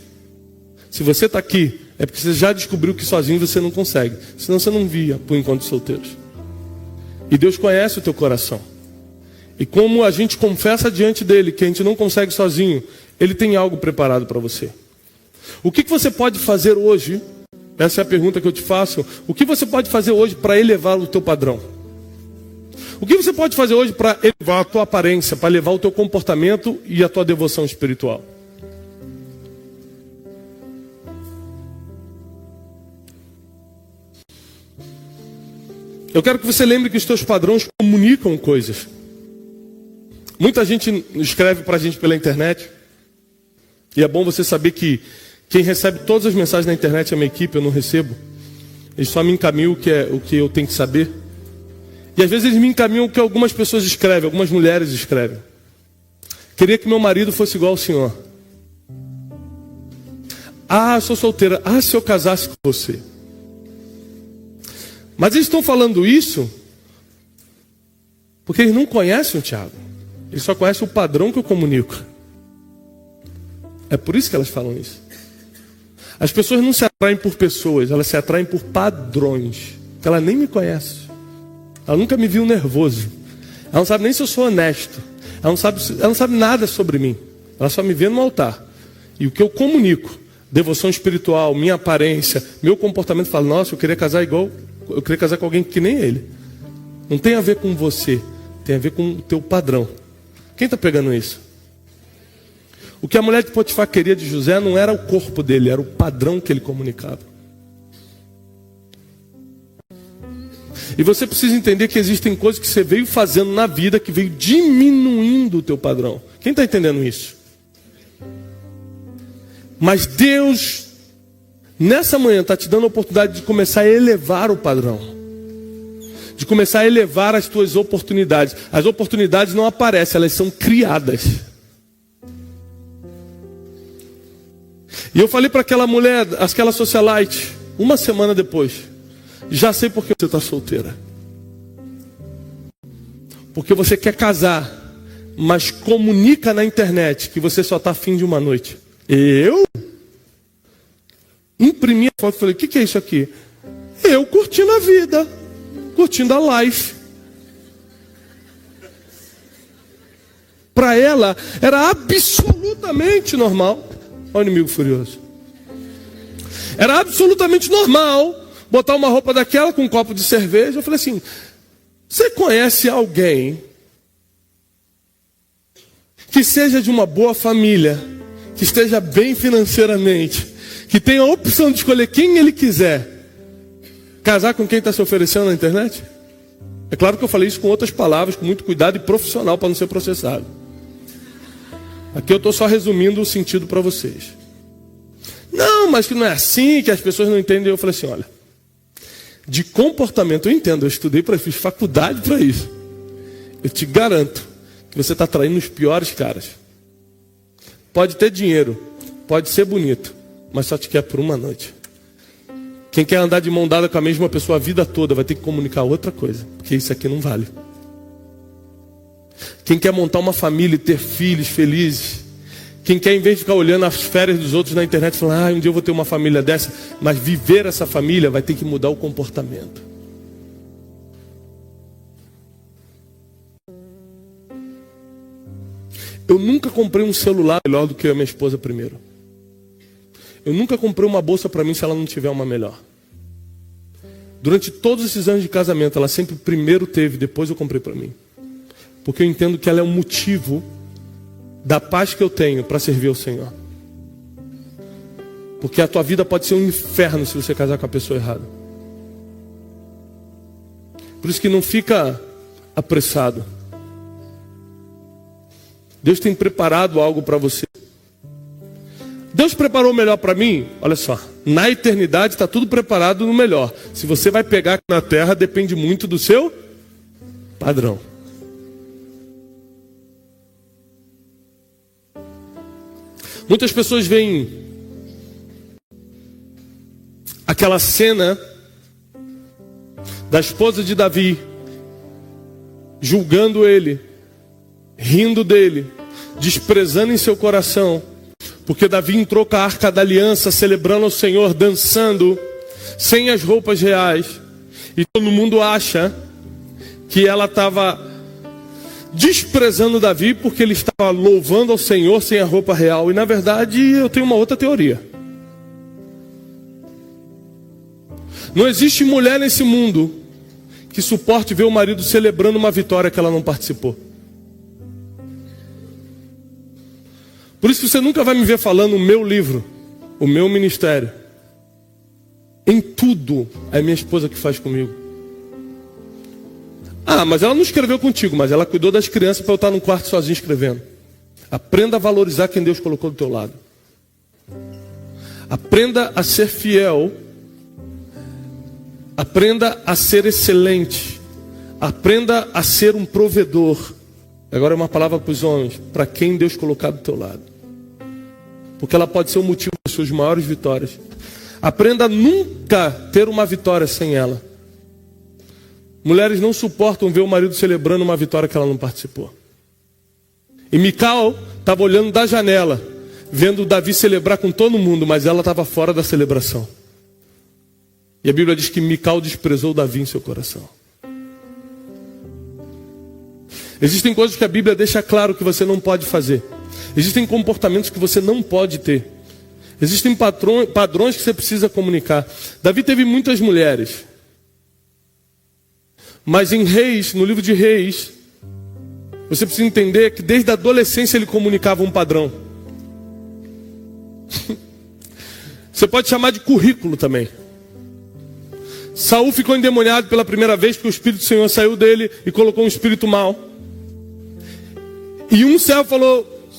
se você está aqui, é porque você já descobriu que sozinho você não consegue. Senão você não via por enquanto de solteiros. E Deus conhece o teu coração. E como a gente confessa diante dele que a gente não consegue sozinho, ele tem algo preparado para você. O que você pode fazer hoje? Essa é a pergunta que eu te faço. O que você pode fazer hoje para elevar o teu padrão? O que você pode fazer hoje para elevar a tua aparência, para elevar o teu comportamento e a tua devoção espiritual? Eu quero que você lembre que os teus padrões comunicam coisas. Muita gente escreve para a gente pela internet. E é bom você saber que quem recebe todas as mensagens na internet é a minha equipe, eu não recebo. Eles só me encaminham o que eu tenho que saber. E às vezes eles me encaminham o que algumas pessoas escrevem, algumas mulheres escrevem. Queria que meu marido fosse igual ao senhor. Ah, eu sou solteira. Ah, se eu casasse com você. Mas eles estão falando isso porque eles não conhecem o Tiago. Eles só conhecem o padrão que eu comunico. É por isso que elas falam isso. As pessoas não se atraem por pessoas, elas se atraem por padrões. Que ela nem me conhece. Ela nunca me viu nervoso. Ela não sabe nem se eu sou honesto. Ela não sabe nada sobre mim. Ela só me vê no altar. E o que eu comunico, devoção espiritual, minha aparência, meu comportamento, fala, nossa, eu queria casar com alguém que nem ele. Não tem a ver com você, tem a ver com o teu padrão. Quem está pegando isso? O que a mulher de Potifar queria de José não era o corpo dele, era o padrão que ele comunicava. E você precisa entender que existem coisas que você veio fazendo na vida que veio diminuindo o teu padrão. Quem está entendendo isso? Mas Deus, nessa manhã, está te dando a oportunidade de começar a elevar o padrão. De começar a elevar as tuas oportunidades. As oportunidades não aparecem, elas são criadas. E eu falei para aquela mulher, aquela socialite, uma semana depois, já sei por que você está solteira. Porque você quer casar, mas comunica na internet que você só está afim de uma noite. Eu? Imprimi a foto e falei, o que é isso aqui? Eu curtindo a vida, curtindo a life. Para ela, era absolutamente normal. Olha o inimigo furioso. Era absolutamente normal botar uma roupa daquela com um copo de cerveja. Eu falei assim, você conhece alguém que seja de uma boa família, que esteja bem financeiramente, que tenha a opção de escolher quem ele quiser, casar com quem está se oferecendo na internet? É claro que eu falei isso com outras palavras, com muito cuidado e profissional para não ser processado. Aqui eu estou só resumindo o sentido para vocês. Não, mas que não é assim, que as pessoas não entendem. Eu falei assim, olha, de comportamento eu entendo, eu estudei para isso, fiz faculdade para isso. Eu te garanto que você está traindo os piores caras. Pode ter dinheiro, pode ser bonito, mas só te quer por uma noite. Quem quer andar de mão dada com a mesma pessoa a vida toda vai ter que comunicar outra coisa, porque isso aqui não vale. Quem quer montar uma família e ter filhos felizes, quem quer, em vez de ficar olhando as férias dos outros na internet e falar, um dia eu vou ter uma família dessa, mas viver essa família vai ter que mudar o comportamento. Eu nunca comprei um celular melhor do que a minha esposa primeiro. Eu nunca comprei uma bolsa para mim se ela não tiver uma melhor. Durante todos esses anos de casamento, ela sempre primeiro teve, depois eu comprei para mim. Porque eu entendo que ela é o motivo da paz que eu tenho para servir ao Senhor. Porque a tua vida pode ser um inferno se você casar com a pessoa errada. Por isso que não fica apressado. Deus tem preparado algo para você. Deus preparou o melhor para mim? Olha só, na eternidade está tudo preparado no melhor. Se você vai pegar na terra, depende muito do seu padrão. Muitas pessoas veem aquela cena da esposa de Davi, julgando ele, rindo dele, desprezando em seu coração, porque Davi entrou com a arca da aliança, celebrando ao Senhor, dançando, sem as roupas reais, e todo mundo acha que ela estava desprezando Davi, porque ele estava louvando ao Senhor sem a roupa real, e na verdade eu tenho uma outra teoria. Não existe mulher nesse mundo que suporte ver o marido celebrando uma vitória que ela não participou. Por isso você nunca vai me ver falando o meu livro, o meu ministério. Em tudo é minha esposa que faz comigo. Ah, mas ela não escreveu contigo, mas ela cuidou das crianças para eu estar num quarto sozinho escrevendo. Aprenda a valorizar quem Deus colocou do teu lado. Aprenda a ser fiel. Aprenda a ser excelente. Aprenda a ser um provedor. Agora é uma palavra para os homens, para quem Deus colocar do teu lado. Porque ela pode ser o motivo das suas maiores vitórias. Aprenda a nunca ter uma vitória sem ela. Mulheres não suportam ver o marido celebrando uma vitória que ela não participou. E Mical estava olhando da janela, vendo Davi celebrar com todo mundo, mas ela estava fora da celebração. E a Bíblia diz que Mical desprezou Davi em seu coração. Existem coisas que a Bíblia deixa claro que você não pode fazer. Existem comportamentos que você não pode ter. Existem padrões que você precisa comunicar. Davi teve muitas mulheres. Mas em Reis, no livro de Reis, você precisa entender que desde a adolescência ele comunicava um padrão. Você pode chamar de currículo também. Saul ficou endemoniado pela primeira vez porque o Espírito do Senhor saiu dele e colocou um espírito mau. E um servo falou: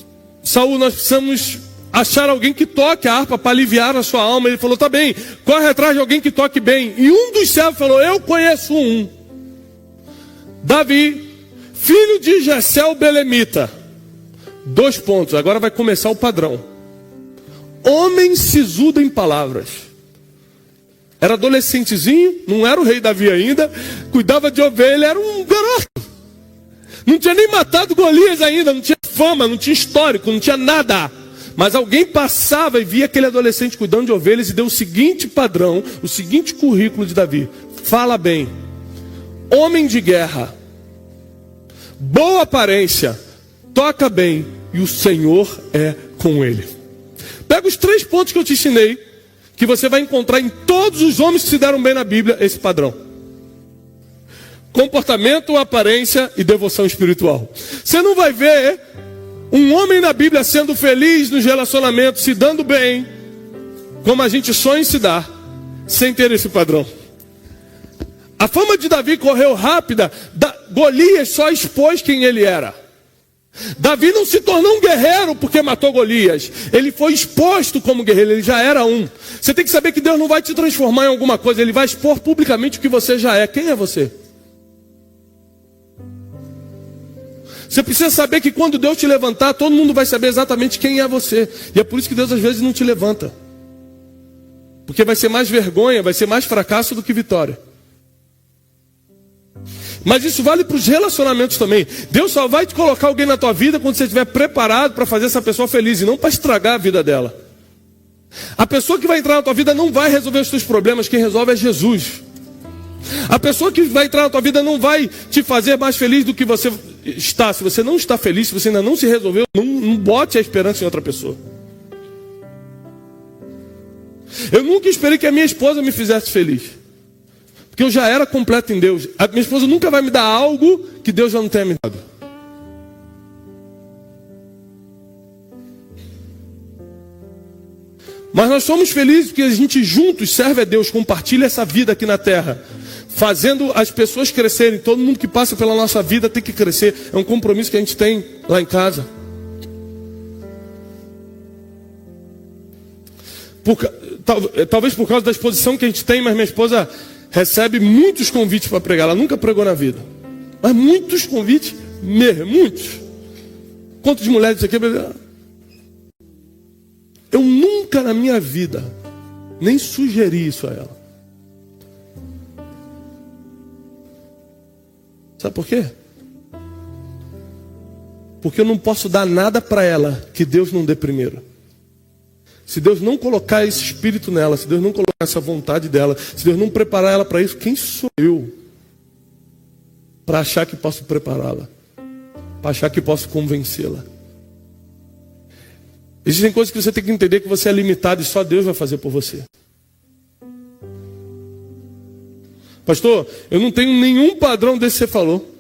Saul, nós precisamos achar alguém que toque a harpa para aliviar a sua alma. Ele falou: tá bem, corre atrás de alguém que toque bem. E um dos servos falou: eu conheço um. Davi, filho de Jessé o Belemita. 2 pontos, agora vai começar o padrão. Homem sisudo em palavras. Era adolescentezinho, não era o rei Davi ainda, cuidava de ovelha, era um garoto. Não tinha nem matado Golias ainda, não tinha fama, não tinha histórico, não tinha nada. Mas alguém passava e via aquele adolescente cuidando de ovelhas e deu o seguinte padrão, o seguinte currículo de Davi. Fala bem, homem de guerra, boa aparência, toca bem e o Senhor é com ele. Pega os 3 pontos que eu te ensinei, que você vai encontrar em todos os homens que se deram bem na Bíblia, esse padrão. Comportamento, aparência e devoção espiritual. Você não vai ver um homem na Bíblia sendo feliz nos relacionamentos, se dando bem, como a gente sonha em se dar, sem ter esse padrão. A fama de Davi correu rápida. Golias só expôs quem ele era. Davi não se tornou um guerreiro porque matou Golias. Ele foi exposto como guerreiro, ele já era um. Você tem que saber que Deus não vai te transformar em alguma coisa, Ele vai expor publicamente o que você já é. Quem é você? Você precisa saber que quando Deus te levantar, todo mundo vai saber exatamente quem é você. E é por isso que Deus às vezes não te levanta. Porque vai ser mais vergonha, vai ser mais fracasso do que vitória. Mas isso vale para os relacionamentos também. Deus só vai te colocar alguém na tua vida quando você estiver preparado para fazer essa pessoa feliz e não para estragar a vida dela. A pessoa que vai entrar na tua vida não vai resolver os teus problemas, quem resolve é Jesus. A pessoa que vai entrar na tua vida não vai te fazer mais feliz do que você está. Se você não está feliz, se você ainda não se resolveu, não bote a esperança em outra pessoa. Eu nunca esperei que a minha esposa me fizesse feliz. Porque eu já era completo em Deus. A minha esposa nunca vai me dar algo que Deus já não tenha me dado. Mas nós somos felizes porque a gente juntos serve a Deus, compartilha essa vida aqui na terra, fazendo as pessoas crescerem. Todo mundo que passa pela nossa vida tem que crescer. É um compromisso que a gente tem lá em casa. Talvez por causa da exposição que a gente tem, mas minha esposa recebe muitos convites para pregar. Ela nunca pregou na vida, mas muitos convites mesmo, muitos. Quantas mulheres isso aqui? Eu nunca na minha vida nem sugeri isso a ela. Sabe por quê? Porque eu não posso dar nada para ela que Deus não dê primeiro. Se Deus não colocar esse espírito nela, se Deus não colocar essa vontade dela, se Deus não preparar ela para isso, quem sou eu para achar que posso prepará-la? Para achar que posso convencê-la? Existem coisas que você tem que entender que você é limitado e só Deus vai fazer por você. Pastor, eu não tenho nenhum padrão desse que você falou.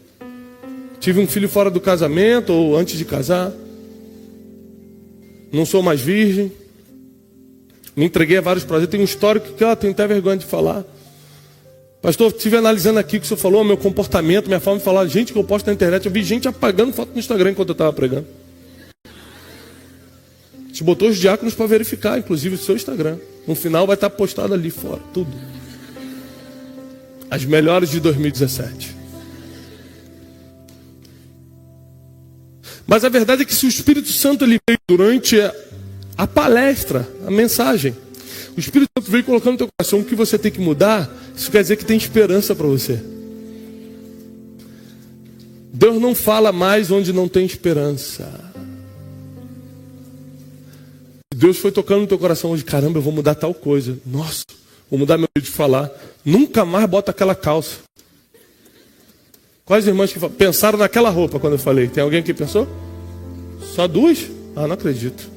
Tive um filho fora do casamento ou antes de casar. Não sou mais virgem. Me entreguei a vários prazeres. Tem um histórico que eu tenho até vergonha de falar. Pastor, estive analisando aqui o que o senhor falou, meu comportamento, minha forma de falar. Gente que eu posto na internet. Eu vi gente apagando foto no Instagram enquanto eu estava pregando. A gente botou os diáconos para verificar, inclusive, o seu Instagram. No final vai estar postado ali fora, tudo. As melhores de 2017. Mas a verdade é que se o Espírito Santo ele veio durante a palestra, a mensagem, o Espírito Santo veio colocando no teu coração o que você tem que mudar, isso quer dizer que tem esperança para você. Deus não fala mais onde não tem esperança. Deus foi tocando no teu coração hoje, caramba, eu vou mudar tal coisa. Nossa, vou mudar meu jeito de falar. Nunca mais bota aquela calça. Quais irmãs que pensaram naquela roupa quando eu falei? Tem alguém que pensou? Só duas? Ah, não acredito.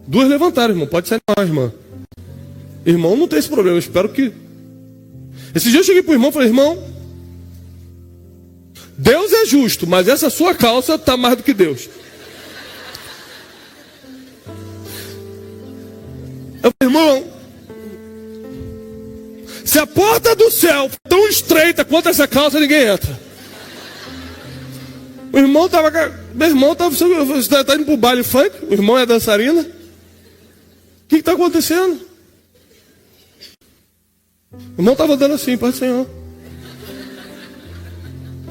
Duas levantaram, irmão. Pode ser mais, irmã. Irmão não tem esse problema, eu espero que... Esse dia eu cheguei pro irmão e falei, irmão, Deus é justo, mas essa sua calça está mais do que Deus. Eu falei, irmão, se a porta do céu for tão estreita quanto essa calça, ninguém entra. O irmão estava... Meu irmão estava... Você está indo para o baile funk? O irmão é dançarina? O que está acontecendo? O irmão estava dando assim, Pai do Senhor.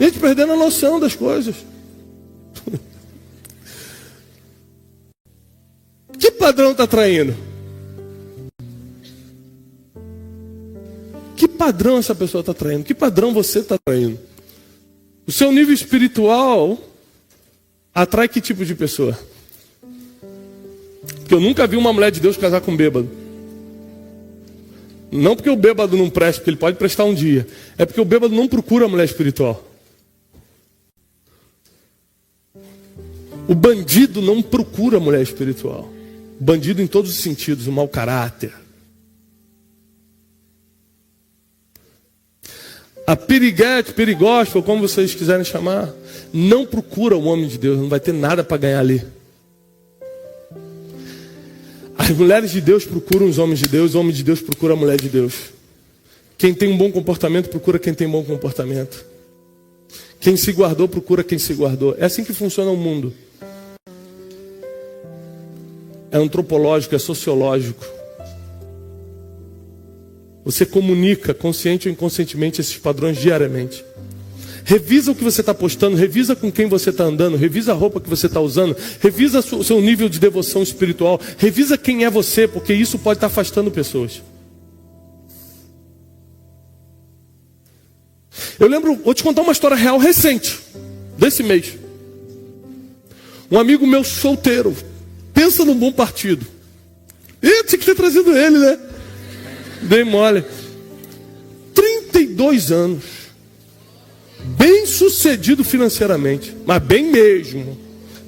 Gente, perdendo a noção das coisas. Que padrão está traindo? Que padrão essa pessoa está traindo? Que padrão você está traindo? O seu nível espiritual atrai que tipo de pessoa? Porque eu nunca vi uma mulher de Deus casar com um bêbado. Não porque o bêbado não presta, porque ele pode prestar um dia. É porque o bêbado não procura a mulher espiritual. O bandido não procura a mulher espiritual. O bandido em todos os sentidos, o mau caráter. A piriguete, perigosta, ou como vocês quiserem chamar, não procura o homem de Deus, não vai ter nada para ganhar ali. As mulheres de Deus procuram os homens de Deus, o homem de Deus procura a mulher de Deus. Quem tem um bom comportamento procura quem tem bom comportamento. Quem se guardou procura quem se guardou. É assim que funciona o mundo. É antropológico, é sociológico. Você comunica, consciente ou inconscientemente, esses padrões diariamente. Revisa o que você está postando, revisa com quem você está andando, revisa a roupa que você está usando, revisa o seu nível de devoção espiritual, revisa quem é você, porque isso pode estar afastando pessoas. Eu lembro, vou te contar uma história real recente, desse mês. Um amigo meu solteiro, pensa num bom partido. Tinha que ter trazido ele, né? Dei mole. 32 anos. Bem sucedido financeiramente. Mas bem mesmo.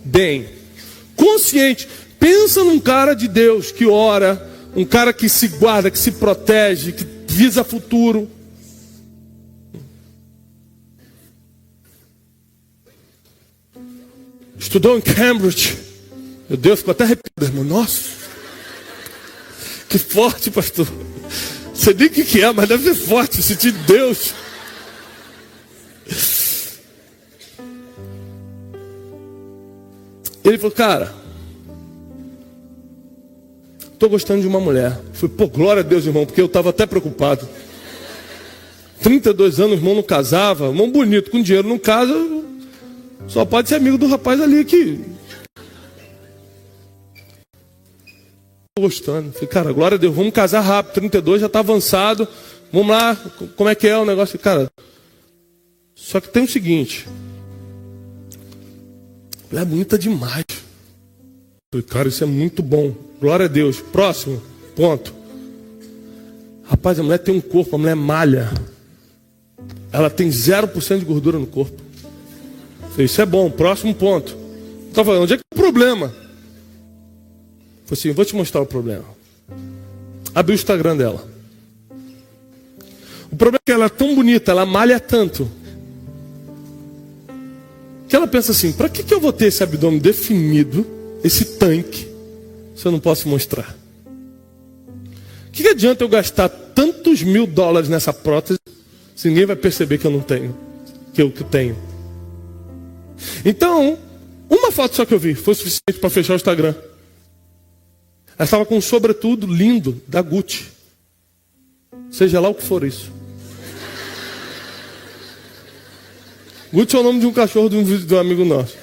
Bem. Consciente. Pensa num cara de Deus que ora. Um cara que se guarda, que se protege, que visa futuro. Estudou em Cambridge. Meu Deus, ficou até arrepiado, irmão. Nossa. Que forte, pastor. Você nem o que é, mas deve ser forte, sentir Deus. Ele falou, cara, estou gostando de uma mulher. Eu falei, pô, glória a Deus, irmão, porque eu estava até preocupado. 32 anos, o irmão não casava, irmão bonito, com dinheiro não casa, só pode ser amigo do rapaz ali que... tô gostando. Falei, cara, glória a Deus, vamos casar rápido. 32 já tá avançado. Vamos lá, como é que é o negócio? Cara, só que tem o seguinte. Ela é bonita demais. Falei, cara, isso é muito bom. Glória a Deus. Próximo ponto. Rapaz, a mulher tem um corpo, a mulher malha. Ela tem 0% de gordura no corpo. Falei, isso é bom. Próximo ponto. Tá falando, onde é que é o problema? Falei assim, vou te mostrar o problema. Abri o Instagram dela. O problema é que ela é tão bonita, ela malha tanto, que ela pensa assim, para que eu vou ter esse abdômen definido, esse tanque, se eu não posso mostrar? O que adianta eu gastar tantos $1000 nessa prótese, se ninguém vai perceber que eu não tenho, que eu tenho? Então, uma foto só que eu vi, foi suficiente para fechar o Instagram. Ela estava com um sobretudo lindo, da Gucci. Seja lá o que for isso. Gucci é o nome de um cachorro de um amigo nosso.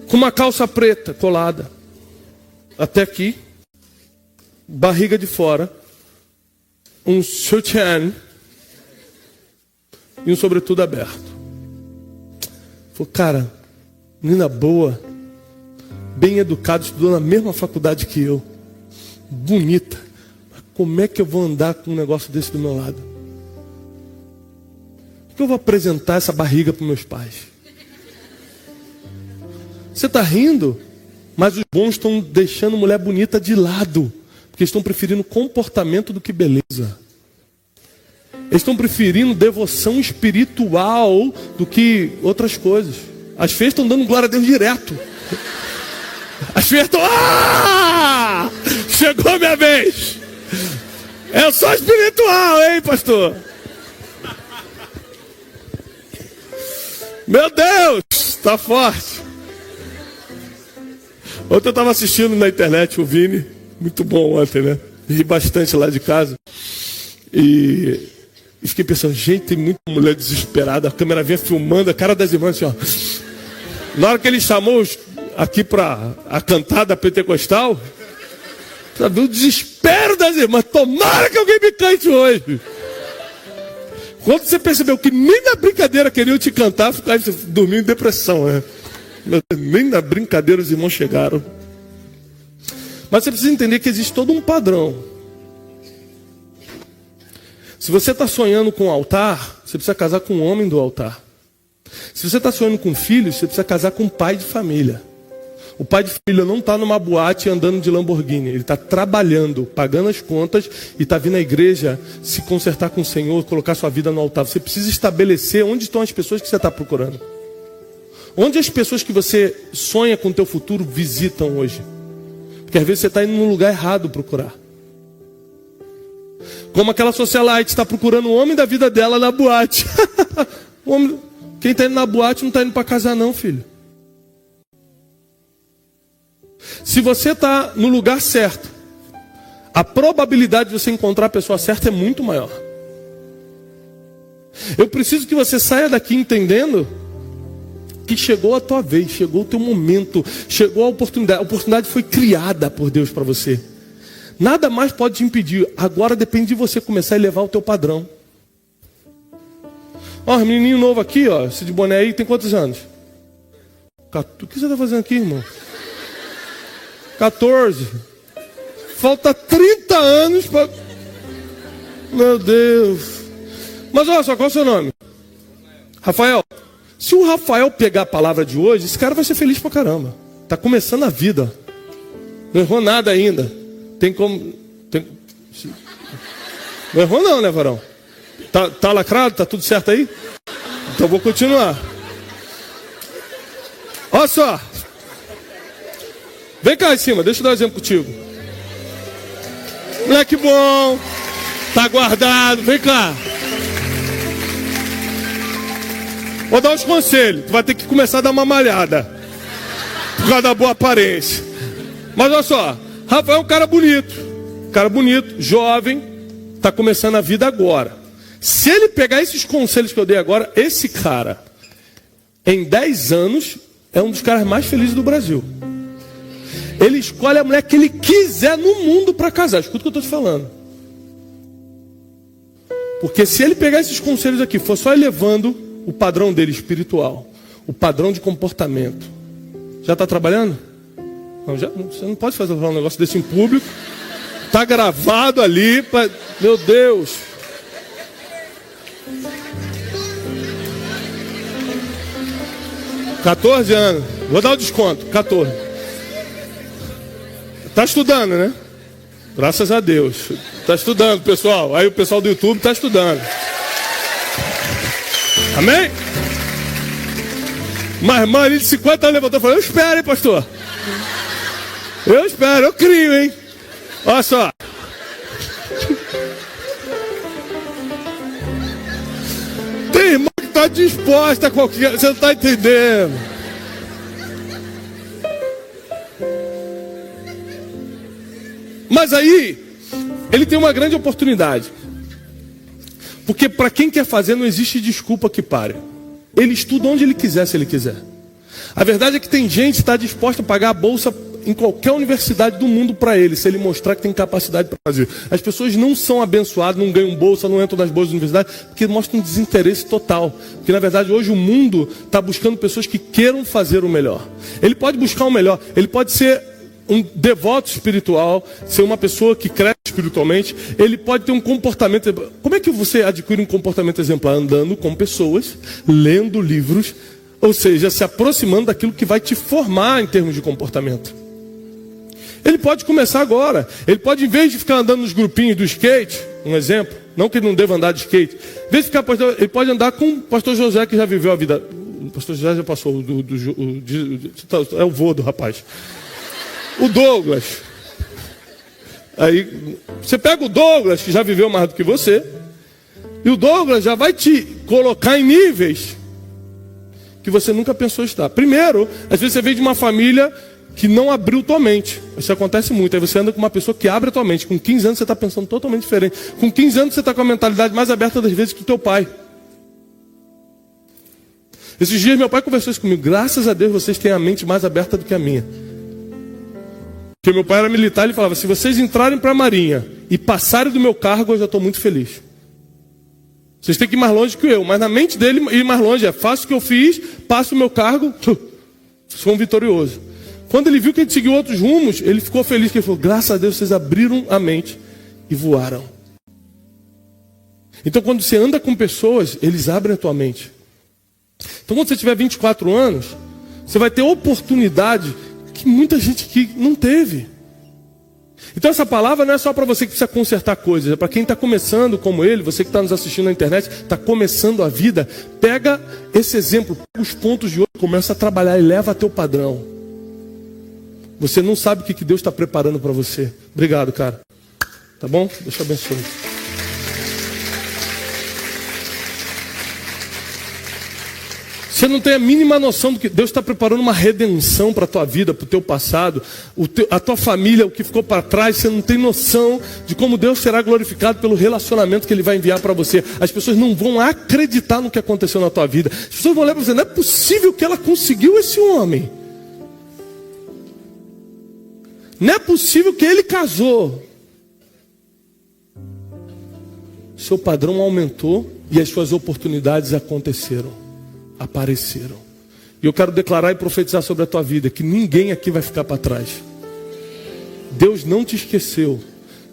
Com uma calça preta colada. Até aqui. Barriga de fora. Um sutiã. E um sobretudo aberto. Falei, cara, menina boa. Bem educada, estudou na mesma faculdade que eu. Bonita. Mas como é que eu vou andar com um negócio desse do meu lado? Por que eu vou apresentar essa barriga para meus pais? Você está rindo, mas os bons estão deixando mulher bonita de lado. Porque estão preferindo comportamento do que beleza. Eles estão preferindo devoção espiritual do que outras coisas. As feias estão dando glória a Deus direto. As feias estão... Ah! Chegou minha vez. É só espiritual, hein, pastor? Meu Deus, está forte. Ontem eu estava assistindo na internet o Vini. Muito bom ontem, né? Ri bastante lá de casa. E fiquei pensando, gente, tem muita mulher desesperada. A câmera vinha filmando a cara das irmãs assim, ó. Na hora que ele chamou aqui para a cantada pentecostal, sabe, o desespero das irmãs. Tomara que alguém me cante hoje. Quando você percebeu que nem na brincadeira queriam te cantar, ficava dormindo em depressão, né? Nem na brincadeira os irmãos chegaram. Mas você precisa entender que existe todo um padrão. Se você está sonhando com um altar, você precisa casar com um homem do altar. Se você está sonhando com filhos, você precisa casar com um pai de família. O pai de família não está numa boate andando de Lamborghini. Ele está trabalhando, pagando as contas e está vindo à igreja se consertar com o Senhor, colocar sua vida no altar. Você precisa estabelecer onde estão as pessoas que você está procurando. Onde as pessoas que você sonha com o teu futuro visitam hoje. Porque às vezes você está indo no lugar errado procurar. Como aquela socialite está procurando o homem da vida dela na boate. Quem está indo na boate não está indo para casar não, filho. Se você está no lugar certo, a probabilidade de você encontrar a pessoa certa é muito maior. Eu preciso que você saia daqui entendendo que chegou a tua vez, chegou o teu momento, chegou a oportunidade. A oportunidade foi criada por Deus para você. Nada mais pode te impedir. Agora depende de você começar a elevar o teu padrão. Ó, menininho novo aqui, ó, esse de boné aí, tem quantos anos? O que você está fazendo aqui, irmão? 14. Falta 30 anos para... Meu Deus. Mas olha só, qual é o seu nome? Rafael. Se o Rafael pegar a palavra de hoje, esse cara vai ser feliz pra caramba. Tá começando a vida. Não errou nada ainda. Tem como... Não errou não, né, varão? Tá lacrado? Tá tudo certo aí? Então vou continuar. Olha só. Vem cá em cima, deixa eu dar um exemplo contigo. Moleque bom. Tá guardado, vem cá. Vou dar uns conselhos. Tu vai ter que começar a dar uma malhada. Por causa da boa aparência. Mas olha só. Rafael é um cara bonito. Cara bonito, jovem. Tá começando a vida agora. Se ele pegar esses conselhos que eu dei agora, esse cara, em 10 anos, é um dos caras mais felizes do Brasil. Ele escolhe a mulher que ele quiser no mundo para casar. Escuta o que eu estou te falando. Porque se ele pegar esses conselhos aqui, for só elevando o padrão dele espiritual, o padrão de comportamento. Já está trabalhando? Não, você não pode fazer um negócio desse em público. Está gravado ali. Meu Deus. $14 anos. Vou dar o desconto. 14. Está estudando, né? Graças a Deus. Está estudando, pessoal. Aí o pessoal do YouTube está estudando. Amém? Mas irmã ali de 50 anos levantou e falou: eu espero, hein, pastor? Eu espero, eu crio, hein? Olha só. Tem irmã que está disposta a qualquer... Você não está entendendo. Mas aí, ele tem uma grande oportunidade. Porque para quem quer fazer, não existe desculpa que pare. Ele estuda onde ele quiser, se ele quiser. A verdade é que tem gente que está disposta a pagar a bolsa em qualquer universidade do mundo para ele, se ele mostrar que tem capacidade para fazer. As pessoas não são abençoadas, não ganham bolsa, não entram nas bolsas da universidade, porque mostram um desinteresse total. Porque na verdade hoje o mundo está buscando pessoas que queiram fazer o melhor. Ele pode buscar o melhor, ele pode ser um devoto espiritual, ser uma pessoa que cresce espiritualmente, ele pode ter um comportamento. Como é que você adquire um comportamento exemplar? Andando com pessoas, lendo livros, ou seja, se aproximando daquilo que vai te formar em termos de comportamento. Ele pode começar agora. Ele pode, em vez de ficar andando nos grupinhos do skate, um exemplo, não que ele não deva andar de skate, em vez de ficar, ele pode andar com o pastor José, que já viveu a vida. O pastor José já passou, é o vô do rapaz. O Douglas. Aí você pega o Douglas, que já viveu mais do que você, e o Douglas já vai te colocar em níveis que você nunca pensou estar. Primeiro, às vezes você vem de uma família que não abriu tua mente. Isso acontece muito. Aí você anda com uma pessoa que abre a tua mente. Com 15 anos você está pensando totalmente diferente. Com 15 anos você está com a mentalidade mais aberta das vezes que o teu pai. Esses dias meu pai conversou isso comigo. Graças a Deus vocês têm a mente mais aberta do que a minha. Porque meu pai era militar, ele falava: se vocês entrarem para a marinha e passarem do meu cargo, eu já estou muito feliz. Vocês têm que ir mais longe que eu. Mas na mente dele, ir mais longe é: faço o que eu fiz, passo o meu cargo, sou um vitorioso. Quando ele viu que a gente seguiu outros rumos, ele ficou feliz, que ele falou: graças a Deus vocês abriram a mente e voaram. Então quando você anda com pessoas, eles abrem a tua mente. Então quando você tiver 24 anos, você vai ter oportunidade que muita gente aqui não teve. Então essa palavra não é só para você que precisa consertar coisas, é para quem está começando como ele, você que está nos assistindo na internet, está começando a vida. Pega esse exemplo, pega os pontos de hoje, começa a trabalhar e leva a teu padrão. Você não sabe o que Deus está preparando para você. Obrigado, cara. Tá bom? Deus te abençoe. Você não tem a mínima noção do que Deus está preparando uma redenção para a tua vida, para o teu passado, a tua família, o que ficou para trás. Você não tem noção de como Deus será glorificado pelo relacionamento que Ele vai enviar para você. As pessoas não vão acreditar no que aconteceu na tua vida. As pessoas vão olhar para você: não é possível que ela conseguiu esse homem. Não é possível que ele casou. Seu padrão aumentou e as suas oportunidades apareceram. E eu quero declarar e profetizar sobre a tua vida que ninguém aqui vai ficar para trás. Deus não te esqueceu.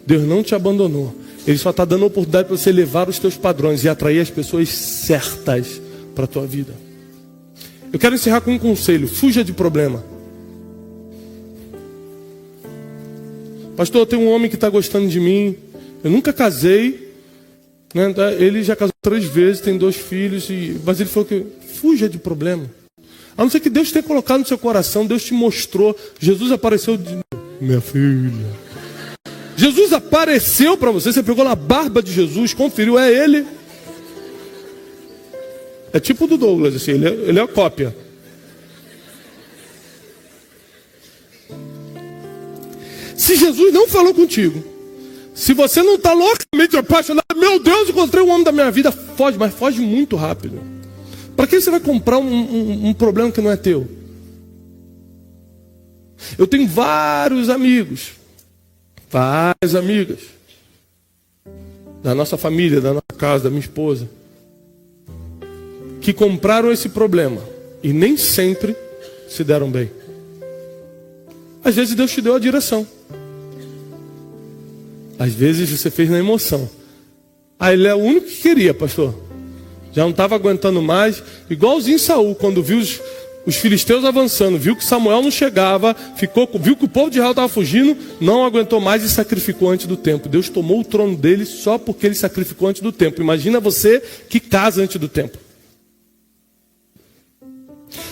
Deus não te abandonou. Ele só está dando a oportunidade para você elevar os teus padrões e atrair as pessoas certas para a tua vida. Eu quero encerrar com um conselho: fuja de problema. Pastor, tem um homem que está gostando de mim. Eu nunca casei, né? Ele já casou 3 vezes, tem 2 filhos, mas ele falou que fuja de problema. A não ser que Deus tenha colocado no seu coração, Deus te mostrou. Jesus apareceu minha filha. Jesus apareceu para você, você pegou na barba de Jesus, conferiu, é ele. É tipo o do Douglas, assim, ele é a cópia. Se Jesus não falou contigo, se você não está loucamente apaixonado, meu Deus, encontrei o homem da minha vida, foge, mas foge muito rápido. Para que você vai comprar um problema que não é teu? Eu tenho vários amigos, várias amigas, da nossa família, da nossa casa, da minha esposa, que compraram esse problema e nem sempre se deram bem. Às vezes Deus te deu a direção. Às vezes você fez na emoção. Ah, ele é o único que queria, pastor. Já não estava aguentando mais. Igualzinho Saul, quando viu os filisteus avançando, viu que Samuel não chegava, viu que o povo de Israel estava fugindo, não aguentou mais e sacrificou antes do tempo. Deus tomou o trono dele só porque ele sacrificou antes do tempo. Imagina você que casa antes do tempo.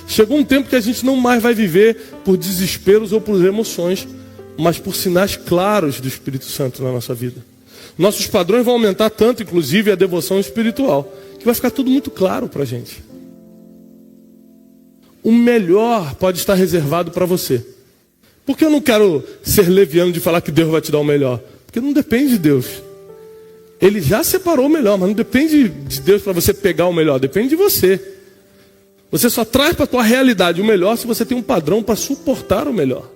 Chegou um tempo que a gente não mais vai viver por desesperos ou por emoções, mas por sinais claros do Espírito Santo na nossa vida. Nossos padrões vão aumentar tanto, inclusive a devoção espiritual, que vai ficar tudo muito claro para a gente. O melhor pode estar reservado para você. Porque eu não quero ser leviano de falar que Deus vai te dar o melhor. Porque não depende de Deus. Ele já separou o melhor, mas não depende de Deus para você pegar o melhor. Depende de você. Você só traz para a tua realidade o melhor se você tem um padrão para suportar o melhor.